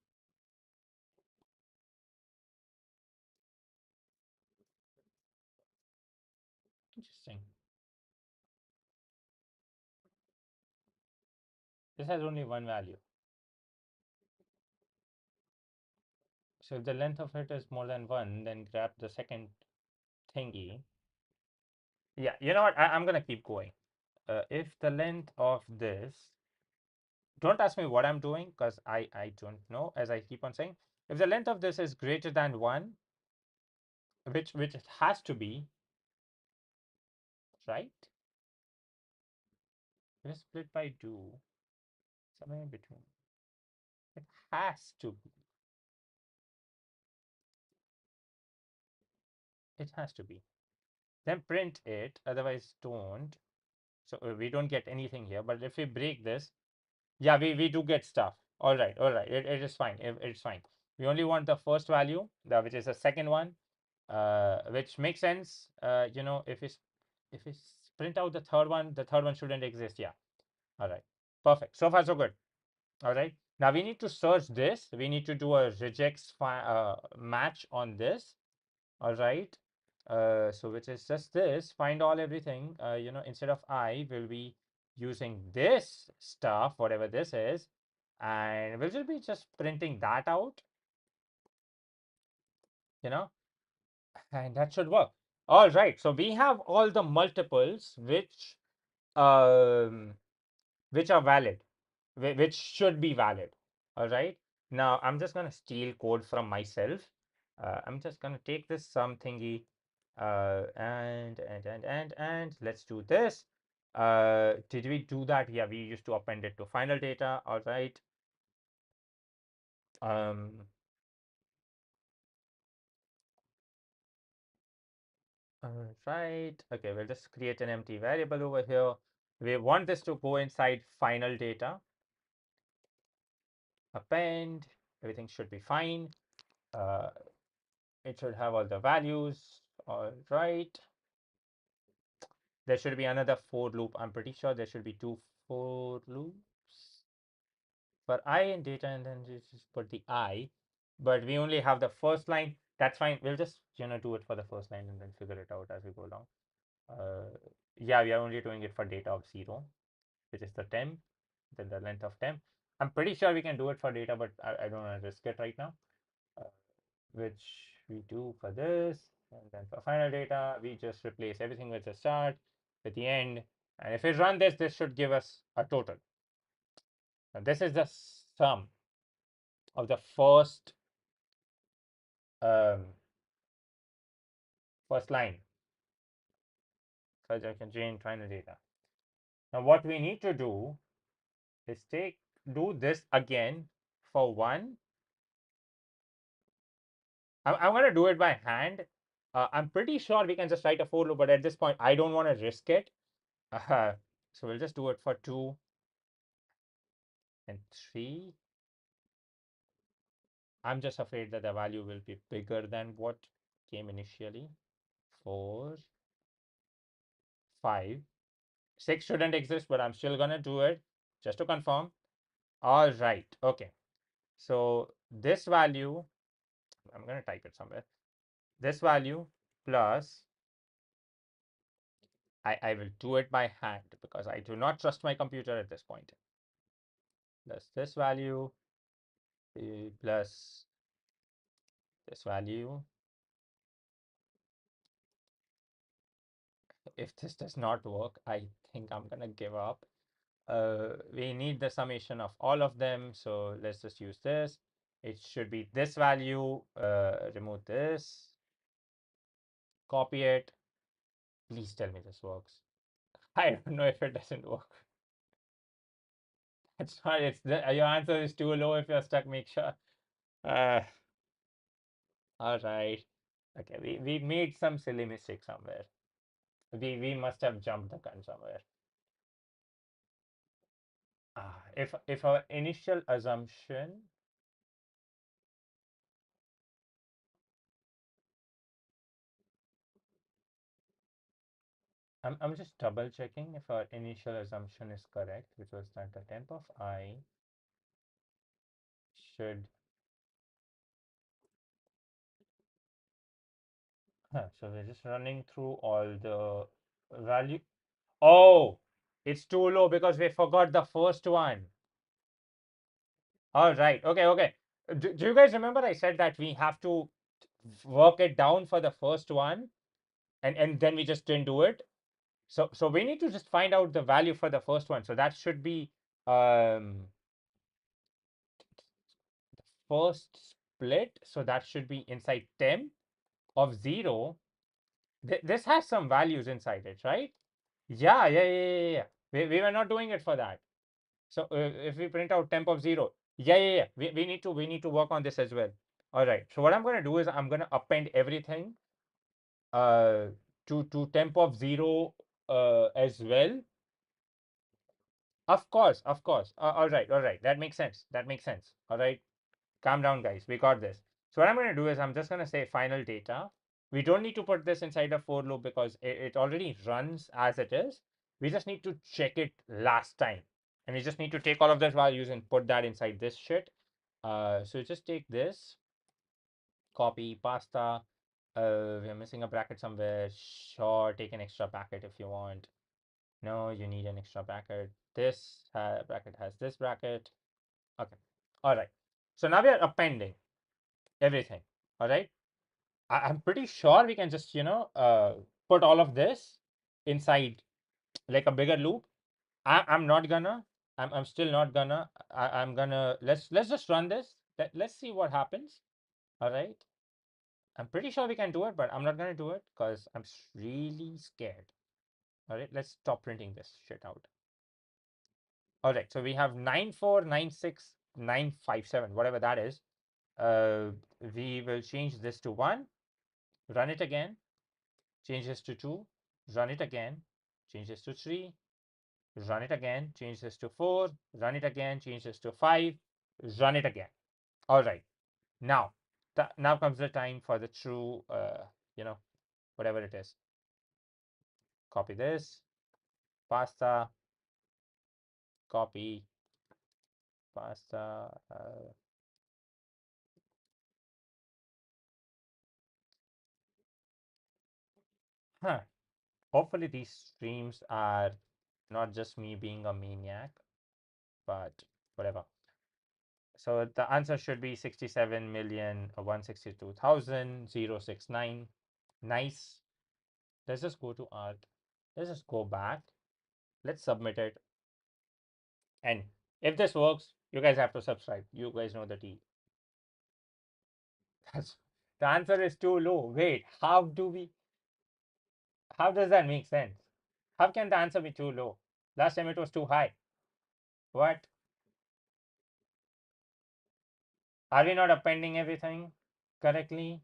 interesting. This has only one value. So if the length of it is more than one, then grab the second thingy. Yeah, you know what? I'm gonna keep going. If the length of this, don't ask me what I'm doing because I don't know. As I keep on saying, if the length of this is greater than one, which it has to be, right? If it's split by two, somewhere in between. It has to be. It has to be. Then print it. Otherwise, don't. So we don't get anything here. But if we break this, yeah, we do get stuff. All right. It is fine. It's fine. We only want the first value, which is the second one, which makes sense. If we print out the third one shouldn't exist. Yeah. All right. Perfect. So far, so good. All right. Now we need to search this. We need to do a regex match on this. All right. So which is just this, find all everything. Instead of I, will be using this stuff, whatever this is, and we'll just be just printing that out, you know, and that should work. All right. So we have all the multiples um which are valid, which should be valid. All right. Now I'm just gonna steal code from myself. I'm just gonna take this some thingy, and let's do this. Did we do that? Yeah, we used to append it to final data. All right. Um, all right. Okay, we'll just create an empty variable over here. We want this to go inside final data. append, everything should be fine. Uh, it should have all the values. All right. There should be another for loop. I'm pretty sure there should be two for loops for I and data, and then just put the I. But we only have the first line. That's fine. We'll just do it for the first line and then figure it out as we go along. Yeah, we are only doing it for data of 0, which is the temp, then the length of temp. I'm pretty sure we can do it for data, but I don't want to risk it right now. Uh, which we do for this, and then for final data, we just replace everything with the start, with the end, and if we run this, this should give us a total. Now, this is the sum of the um, first line. So I can change final data. Now, what we need to do is do this again for one. I'm going to do it by hand. I'm pretty sure we can just write a for loop, but at this point, I don't want to risk it. So we'll just do it for 2 and 3. I'm just afraid that the value will be bigger than what came initially. 4, 5, 6 shouldn't exist, but I'm still going to do it just to confirm. All right. Okay. So this value, I'm going to type it somewhere. This value plus, I will do it by hand because I do not trust my computer at this point. Plus this value plus this value. If this does not work, I think I'm going to give up. We need the summation of all of them. So let's just use this. It should be this value. Remove this. Copy it. Please tell me this works. I don't know if it doesn't work. It's not. Your answer is too low. If you're stuck, make sure. Uh, all right. Okay. We made some silly mistake somewhere. We must have jumped the gun somewhere. If our initial assumption, I'm just double checking if our initial assumption is correct, which was that the temp of I should, so we're just running through all the value. Oh, it's too low because we forgot the first one. All right. Okay. Okay. Do you guys remember I said that we have to work it down for the first one, and then we just didn't do it? So we need to just find out the value for the first one. So that should be the first split. So that should be inside temp of 0. This has some values inside it, right? Yeah, yeah, yeah, yeah, yeah. We were not doing it for that. So if we print out temp of 0, yeah, yeah, yeah. We need to work on this as well. All right. So what I'm going to do is I'm going to append everything uh, to temp of 0 as well. Of course, of course. All right, all right. That makes sense. That makes sense. All right. Calm down, guys. We got this. So what I'm going to do is I'm just going to say final data. We don't need to put this inside a for loop because it already runs as it is. We just need to check it last time. And we just need to take all of those values and put that inside this shit. So just take this, copy, pasta. We're missing a bracket somewhere. Sure, take an extra bracket if you want. No, you need an extra bracket. This bracket has this bracket. Okay. All right. So now we are appending everything. All right. I'm pretty sure we can just, put all of this inside like a bigger loop. I'm not gonna. I'm still not gonna. I'm gonna. Let's just run this. Let's see what happens. All right. I'm pretty sure we can do it, but I'm not gonna do it because I'm really scared. All right. Let's stop printing this shit out. All right. So we have 9496957, whatever that is. We will change this to 1. Run it again. Change this to 2. Run it again. Change this to 3. Run it again. Change this to 4. Run it again. Change this to 5. Run it again. All right. Now, now comes the time for the true, you know, whatever it is. Copy this, pasta, copy, pasta. Huh. Hopefully, these streams are not just me being a maniac, but whatever. So the answer should be 67,162,069. Nice. Let's just go to art. Let's just go back. Let's submit it. And if this works, you guys have to subscribe. You guys know the deal. That's, the answer is too low. Wait, how does that make sense? How can the answer be too low? Last time it was too high. What? Are we not appending everything correctly?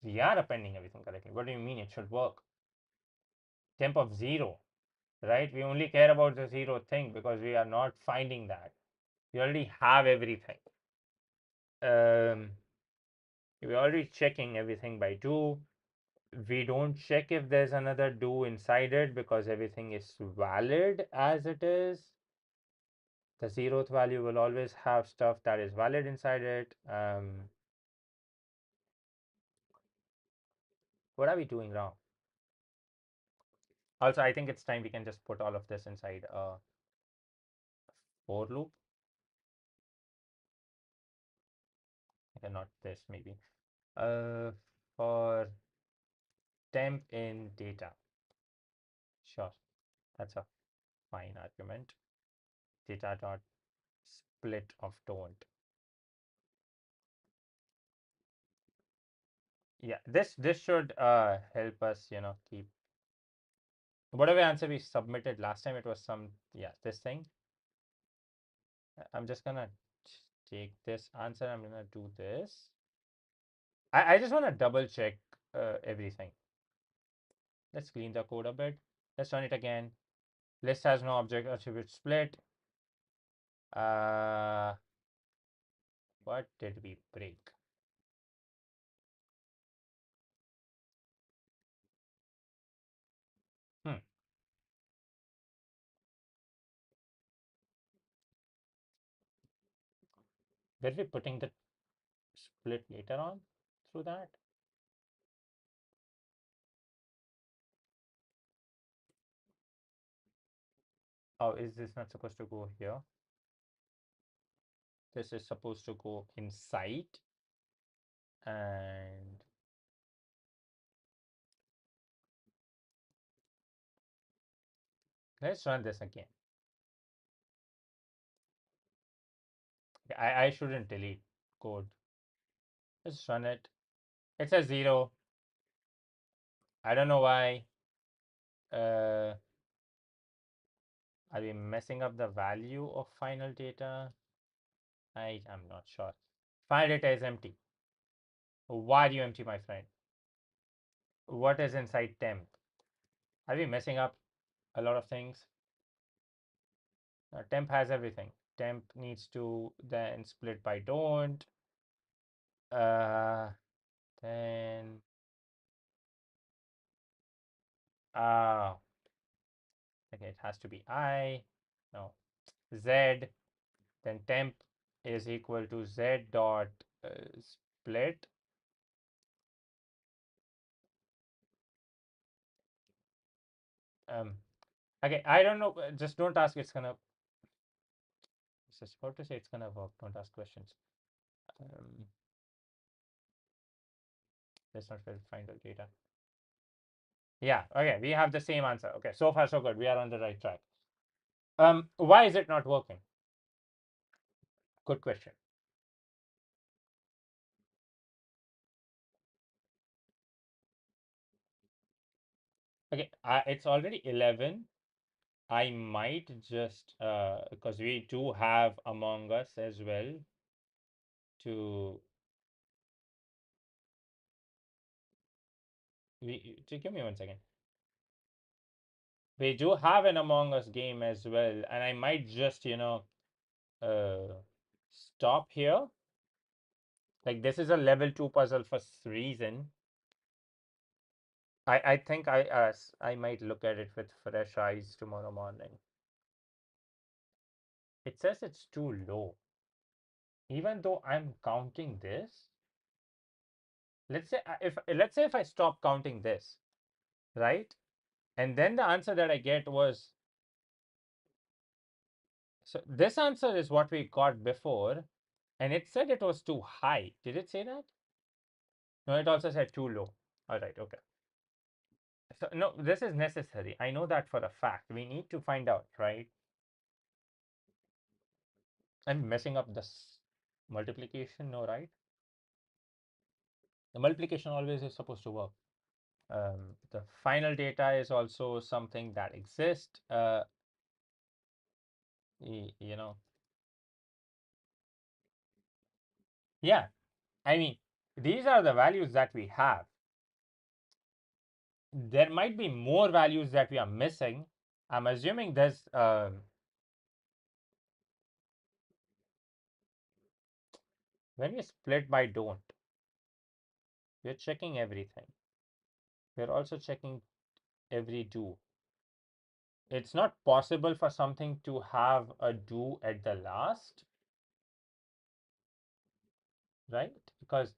We are appending everything correctly. What do you mean it should work? Temp of 0, right? We only care about the 0 thing because we are not finding that. We already have everything. Um, we're already checking everything by do. We don't check if there's another do inside it because everything is valid as it is. The 0th value will always have stuff that is valid inside it. What are we doing wrong? Also, I think it's time we can just put all of this inside a for loop. Okay, not this, maybe. Uh, for temp in data. Sure, that's a fine argument. Data dot split of don't. Yeah, this should help us, keep whatever answer we submitted last time. It was some, yeah, this thing. I'm just gonna take this answer. I'm gonna do this. I just want to double check everything. Let's clean the code a bit. Let's run it again. List has no object attribute split. Uh, what did we break? Hmm. Were we putting the split later on through that? Oh, is this not supposed to go here? This is supposed to go inside and let's run this again. I shouldn't delete code. Let's run it. It says 0. I don't know why. Are we messing up the value of final data? I am not sure. Final data is empty. Why are you empty, my friend? What is inside temp? Are we messing up a lot of things? Temp has everything. Temp needs to then split by don't. Uh, then uh, okay, it has to be I. No, Z. Then temp is equal to Z dot split. Um, okay, I don't know. Just don't ask. It's gonna. It's just about to say it's gonna work. Don't ask questions. Um, let's not find the data. Yeah. Okay, we have the same answer. Okay, so far so good. We are on the right track. Why is it not working? Good question. Okay, it's already 11. I might just because we do have Among Us as well to to give me 1 second. We do have an Among Us game as well, and I might just, stop here. Like this is a level 2 puzzle for reason. I think I might look at it with fresh eyes tomorrow morning. It says it's too low. Even though I'm counting this, let's say if I stop counting this, right? And then the answer that I get was, so this answer is what we got before, and it said it was too high. Did it say that? No, it also said too low. All right, okay. So no, this is necessary. I know that for a fact. We need to find out, right? I'm messing up this multiplication, no, right? The multiplication always is supposed to work. The final data is also something that exists. You know, yeah. I mean, these are the values that we have. There might be more values that we are missing. I'm assuming there's when we split by don't, we're checking everything. We're also checking every do. It's not possible for something to have a do at the last, right? Because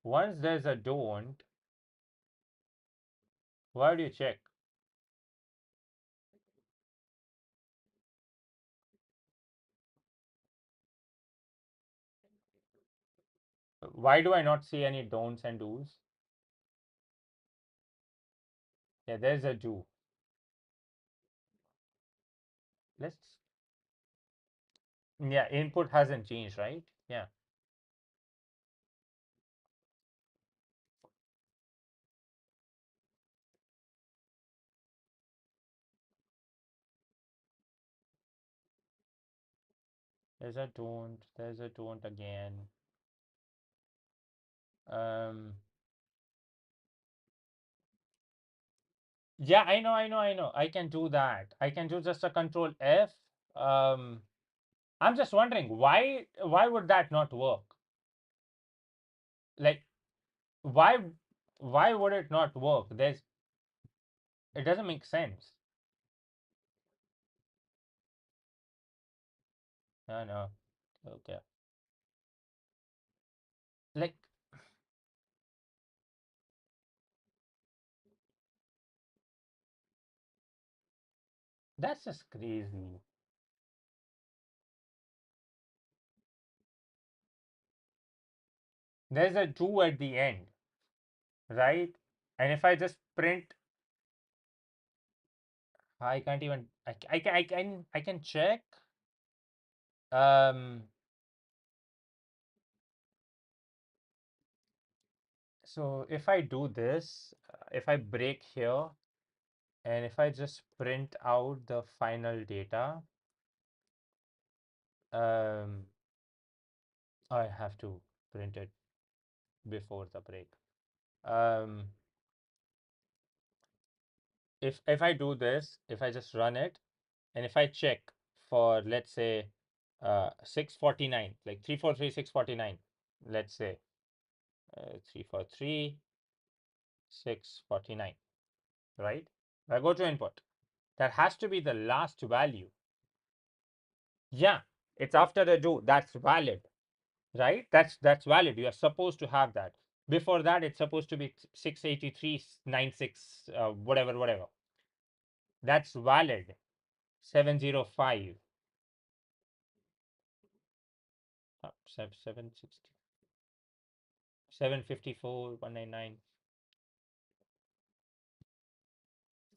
once there's a don't, why do you check? Why do I not see any don'ts and do's? Yeah, there's a do. Let's, yeah, input hasn't changed, right? Yeah, there's a don't again. Um, yeah, I know. I can do that. I can do just a control F. Um, I'm just wondering why would that not work? Like why why would it not work? It doesn't make sense. No, no. Okay. Like that's just crazy. There's a do at the end, right? And if I just print, I can't even. I can check. Um. So if I do this, if I break here, and if I just print out the final data, um, I have to print it before the break. Um, if I do this, if I just run it, and if I check for let's say 649, like 343 649, let's say 343 649, right? I go to input. That has to be the last value. Yeah, it's after the do. That's valid, right? That's valid. You are supposed to have that. Before that, it's supposed to be 683 96, whatever. That's valid. 705. 760. 754 199.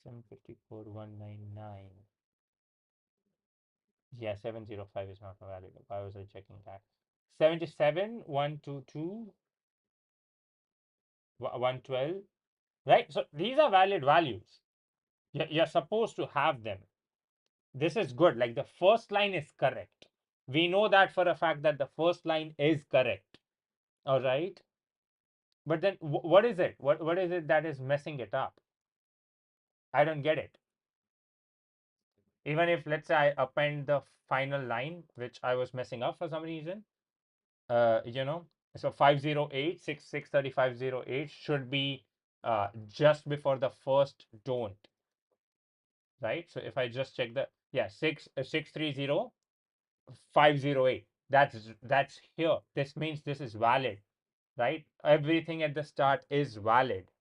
754 199. Yeah, 705 is not valid. Why was I checking that? 77 122 112. Right? So these are valid values. You're supposed to have them. This is good. Like the first line is correct. We know that for a fact that the first line is correct. All right. But then what is it? What is it that is messing it up? I don't get it. Even if, let's say, I append the final line, which I was messing up for some reason, you know, so 508 63508 should be just before the first don't, right? So if I just check the, yeah, 630 508, that's here. This means this is valid, right? Everything at the start is valid.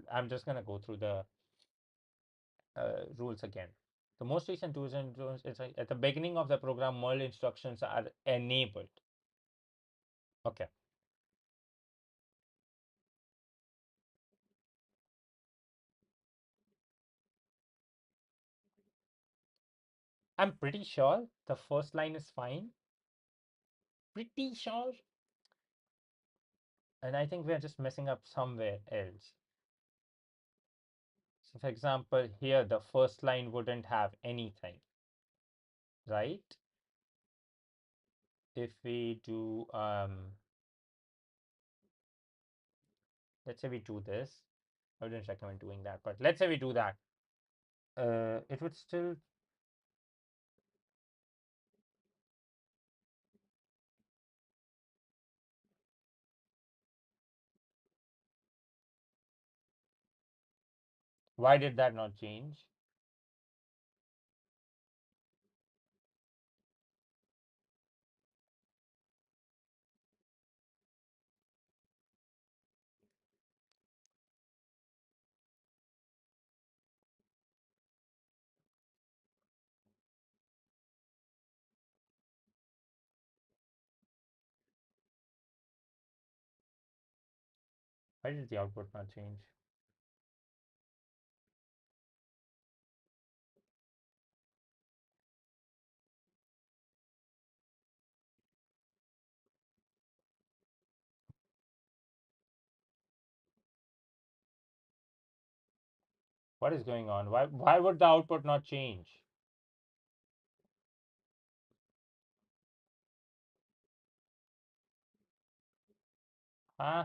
I'm just gonna go through the rules again. The most recent do's and don'ts is like at the beginning of the program, merge instructions are enabled. Okay. I'm pretty sure the first line is fine. Pretty sure. And I think we're just messing up somewhere else. So for example, here the first line wouldn't have anything, right? If we do, let's say we do this. I wouldn't recommend doing that, but let's say we do that. It would still, why did that not change? Why did the output not change? What is going on? Why would the output not change? Huh?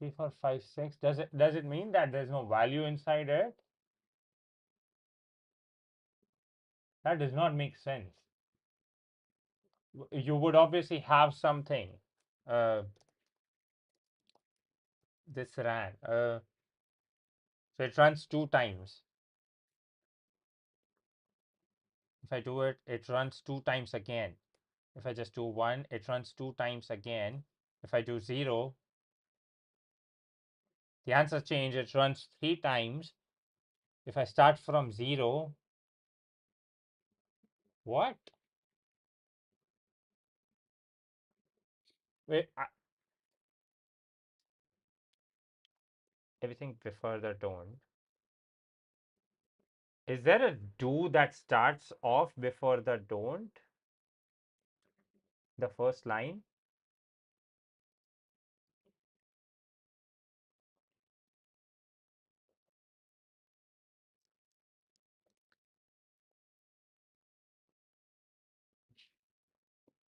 3, 4, 5, 6. Does it mean that there's no value inside it? That does not make sense. You would obviously have something. Uh, this ran. So it runs 2 times. If I do it, it runs 2 times again. If I just do 1, it runs 2 times again. If I do 0, the answer change, it runs 3 times. If I start from 0, what? Wait, everything before the don't. Is there a do that starts off before the don't? The first line?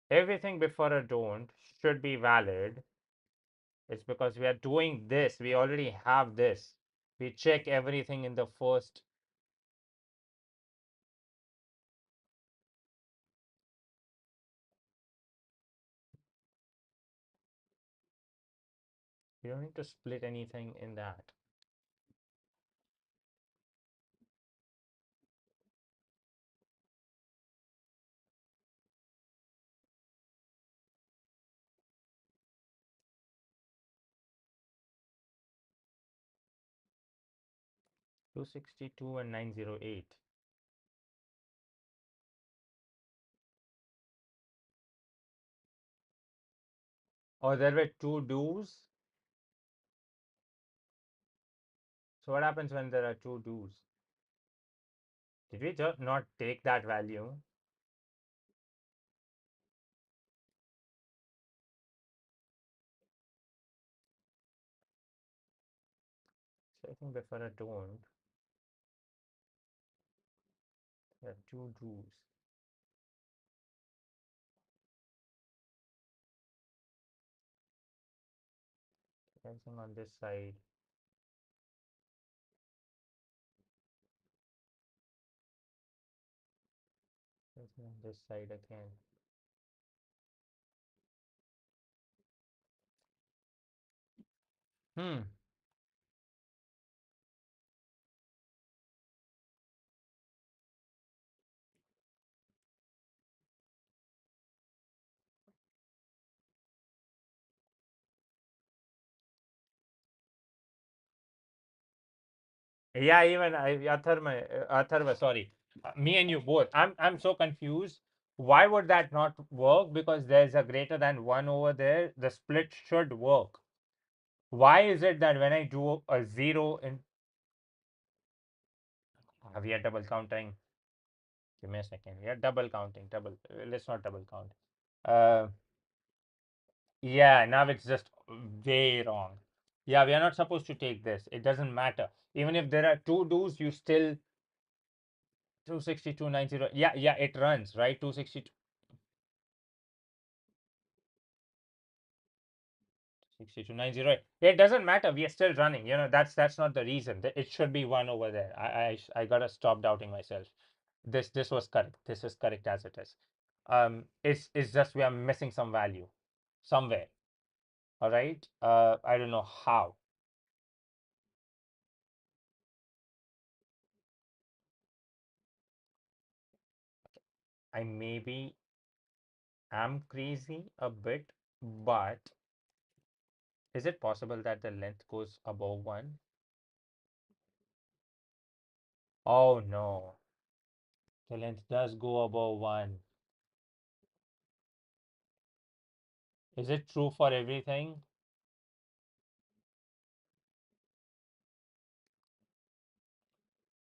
Everything before a don't should be valid. It's because we are doing this. We already have this. We check everything in the first. We don't need to split anything in that. 262 and 908. Or there were two do's. So what happens when there are two do's? Did we just not take that value? So I think before a don't, there are two do's. Everything on this side. nothing on this side again. Hmm. Yeah, even Atharva, sorry, me and you both. I'm so confused. Why would that not work? Because there's a greater than one over there. The split should work. Why is it that when I do a zero in, we are double counting? Give me a second. We are double counting. Double. Let's not double count. Uh, yeah. Now it's just way wrong. Yeah, we are not supposed to take this. It doesn't matter. Even if there are two do's, you still 26290. Yeah, yeah, it runs, right? 262. 6290. It doesn't matter. We are still running. That's not the reason. It should be one over there. I gotta stop doubting myself. This was correct. This is correct as it is. It's just we are missing some value somewhere. All right. I don't know how. I maybe am crazy a bit, but is it possible that the length goes above one? Oh no, the length does go above one. Is it true for everything?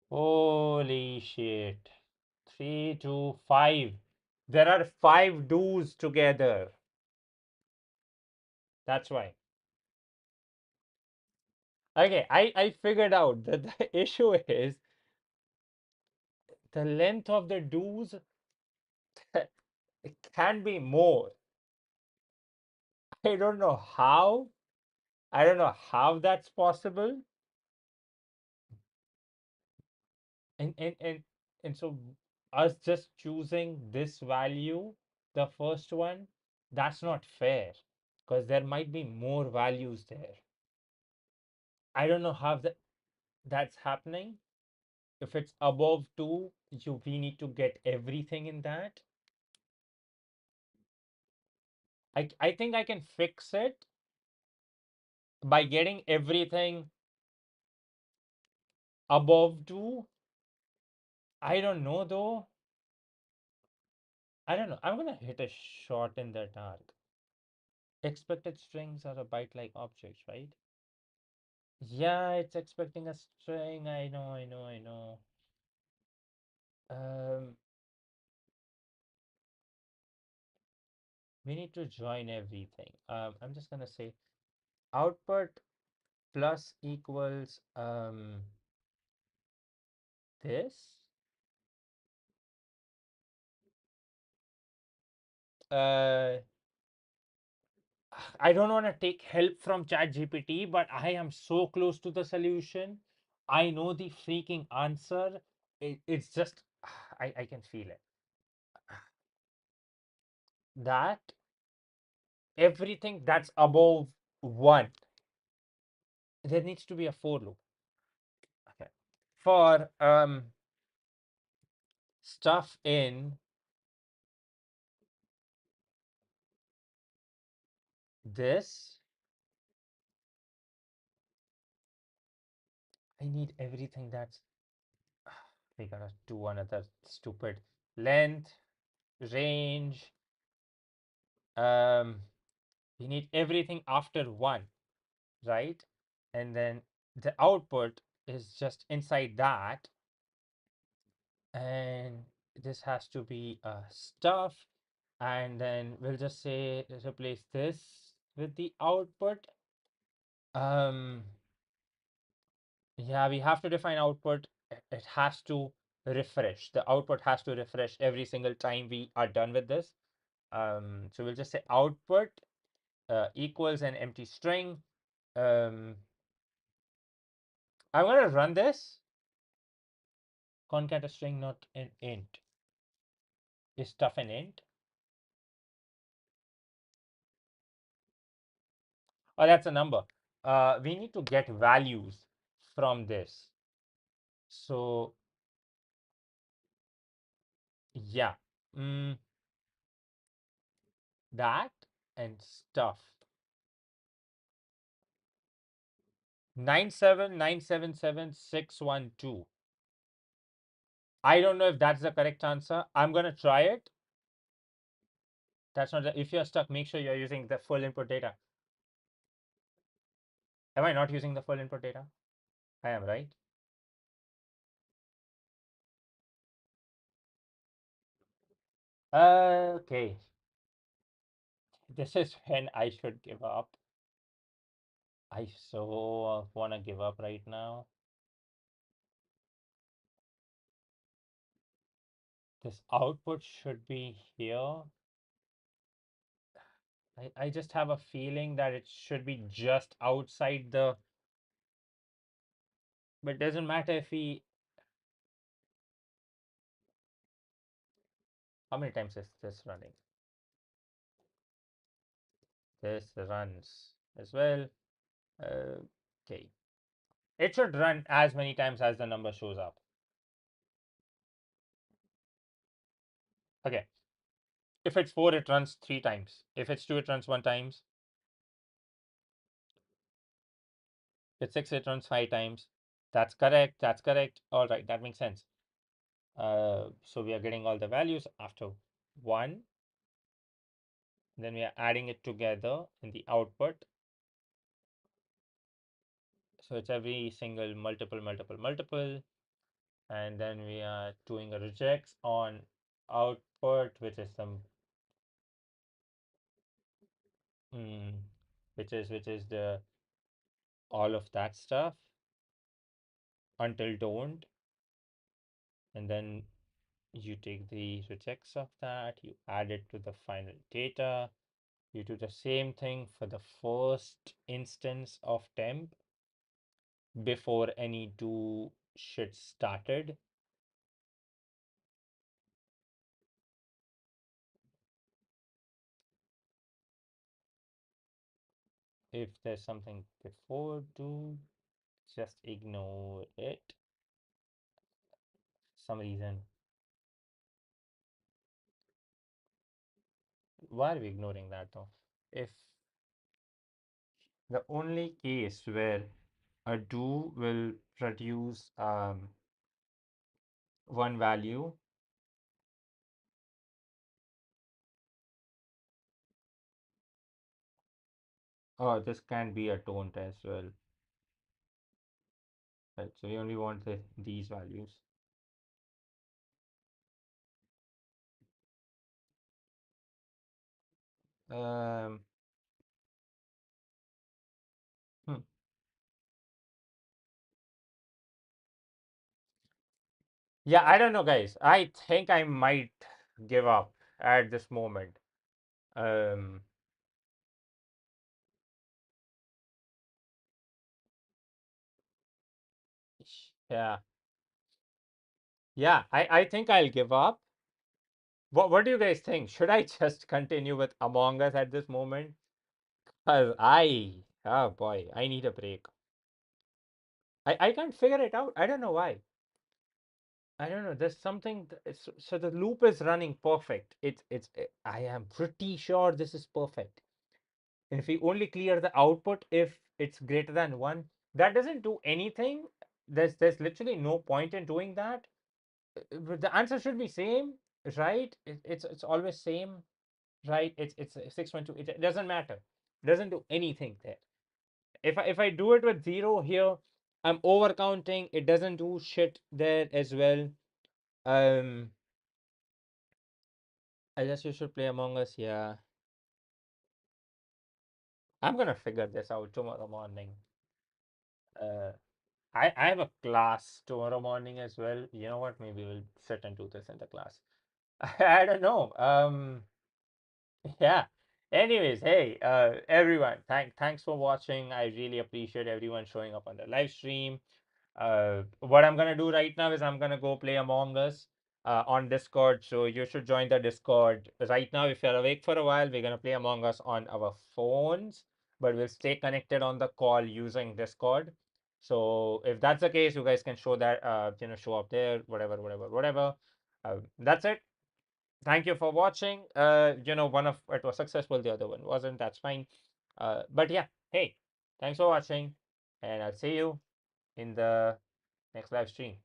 Holy shit. 3, 2, 5. There are five do's together. That's why. Okay, I figured out that the issue is the length of the do's it can be more. I don't know how. I don't know how that's possible. And so us just choosing this value, the first one, that's not fair because there might be more values there. I don't know how that's happening. If it's above 2, we need to get everything in that. I think I can fix it by getting everything above 2. I don't know though. I don't know. I'm gonna hit a shot in the dark. Expected strings are a byte-like objects, right? Yeah, it's expecting a string. I know, I know, I know. Um, we need to join everything. I'm just gonna say output plus equals this. Uh, I don't want to take help from ChatGPT, but I am so close to the solution. I know the freaking answer. It's just, I can feel it. That everything that's above 1, there needs to be a for loop. Okay. For stuff in this, I need everything that's, we gotta do another stupid length, range, um, we need everything after 1, right? And then the output is just inside that, and this has to be stuff, and then we'll just say replace this with the output. um yeah, we have to define output. It has to refresh. The output has to refresh every single time we are done with this. So we'll just say output equals an empty string. I'm going to run this concat a string, not an int. Is stuff an int? Oh, that's a number. We need to get values from this. So yeah, mm, that and stuff. 97977 612. I don't know if that's the correct answer. I'm gonna try it. That's not the, if you're stuck, make sure you're using the full input data. Am I not using the full input data? I am, right? Okay. This is when I should give up. I so wanna give up right now. This output should be here. I just have a feeling that it should be just outside the, but it doesn't matter if we, how many times is this running? This runs as well. Okay. It should run as many times as the number shows up. Okay. If it's 4, it runs 3 times. If it's 2, it runs 1 times. If it's 6, it runs 5 times. That's correct. That's correct. All right. That makes sense. So we are getting all the values after 1. Then we are adding it together in the output. So it's every single multiple, multiple, multiple. And then we are doing a regex on output, which is some, mm, which is the all of that stuff until don't. And then you take the regex of that, you add it to the final data. You do the same thing for the first instance of temp before any do shit started. If there's something before do, just ignore it. Some reason. Why are we ignoring that though? If the only case where a do will produce one value, oh, this can be a don't as well. Right, so we only want these values. Um, hmm. Yeah, I don't know, guys. I think I might give up at this moment. Um, yeah, yeah. I think I'll give up. What do you guys think? Should I just continue with Among Us at this moment? Cause oh boy, I need a break. I can't figure it out. I don't know why. I don't know. There's something. So the loop is running perfect. I am pretty sure this is perfect. And if we only clear the output if it's greater than 1, that doesn't do anything. There's literally no point in doing that. But the answer should be same, right? It's always same, right? It's 612. It doesn't matter. It doesn't do anything there. If I do it with 0 here, I'm overcounting. It doesn't do shit there as well. Um, I guess you should play Among Us. Yeah, I'm gonna figure this out tomorrow morning. Uh, I have a class tomorrow morning as well. You know what? Maybe we'll sit and do this in the class. I don't know. Yeah. Anyways, hey, everyone, thanks for watching. I really appreciate everyone showing up on the live stream. What I'm gonna do right now is I'm gonna go play Among Us. on Discord. So you should join the Discord right now. If you're awake for a while, we're gonna play Among Us on our phones, but we'll stay connected on the call using Discord. So if that's the case, you guys can show that show up there, whatever, whatever, whatever. That's it. Thank you for watching. One of it was successful, the other one wasn't. That's fine. But yeah, hey, thanks for watching, and I'll see you in the next live stream.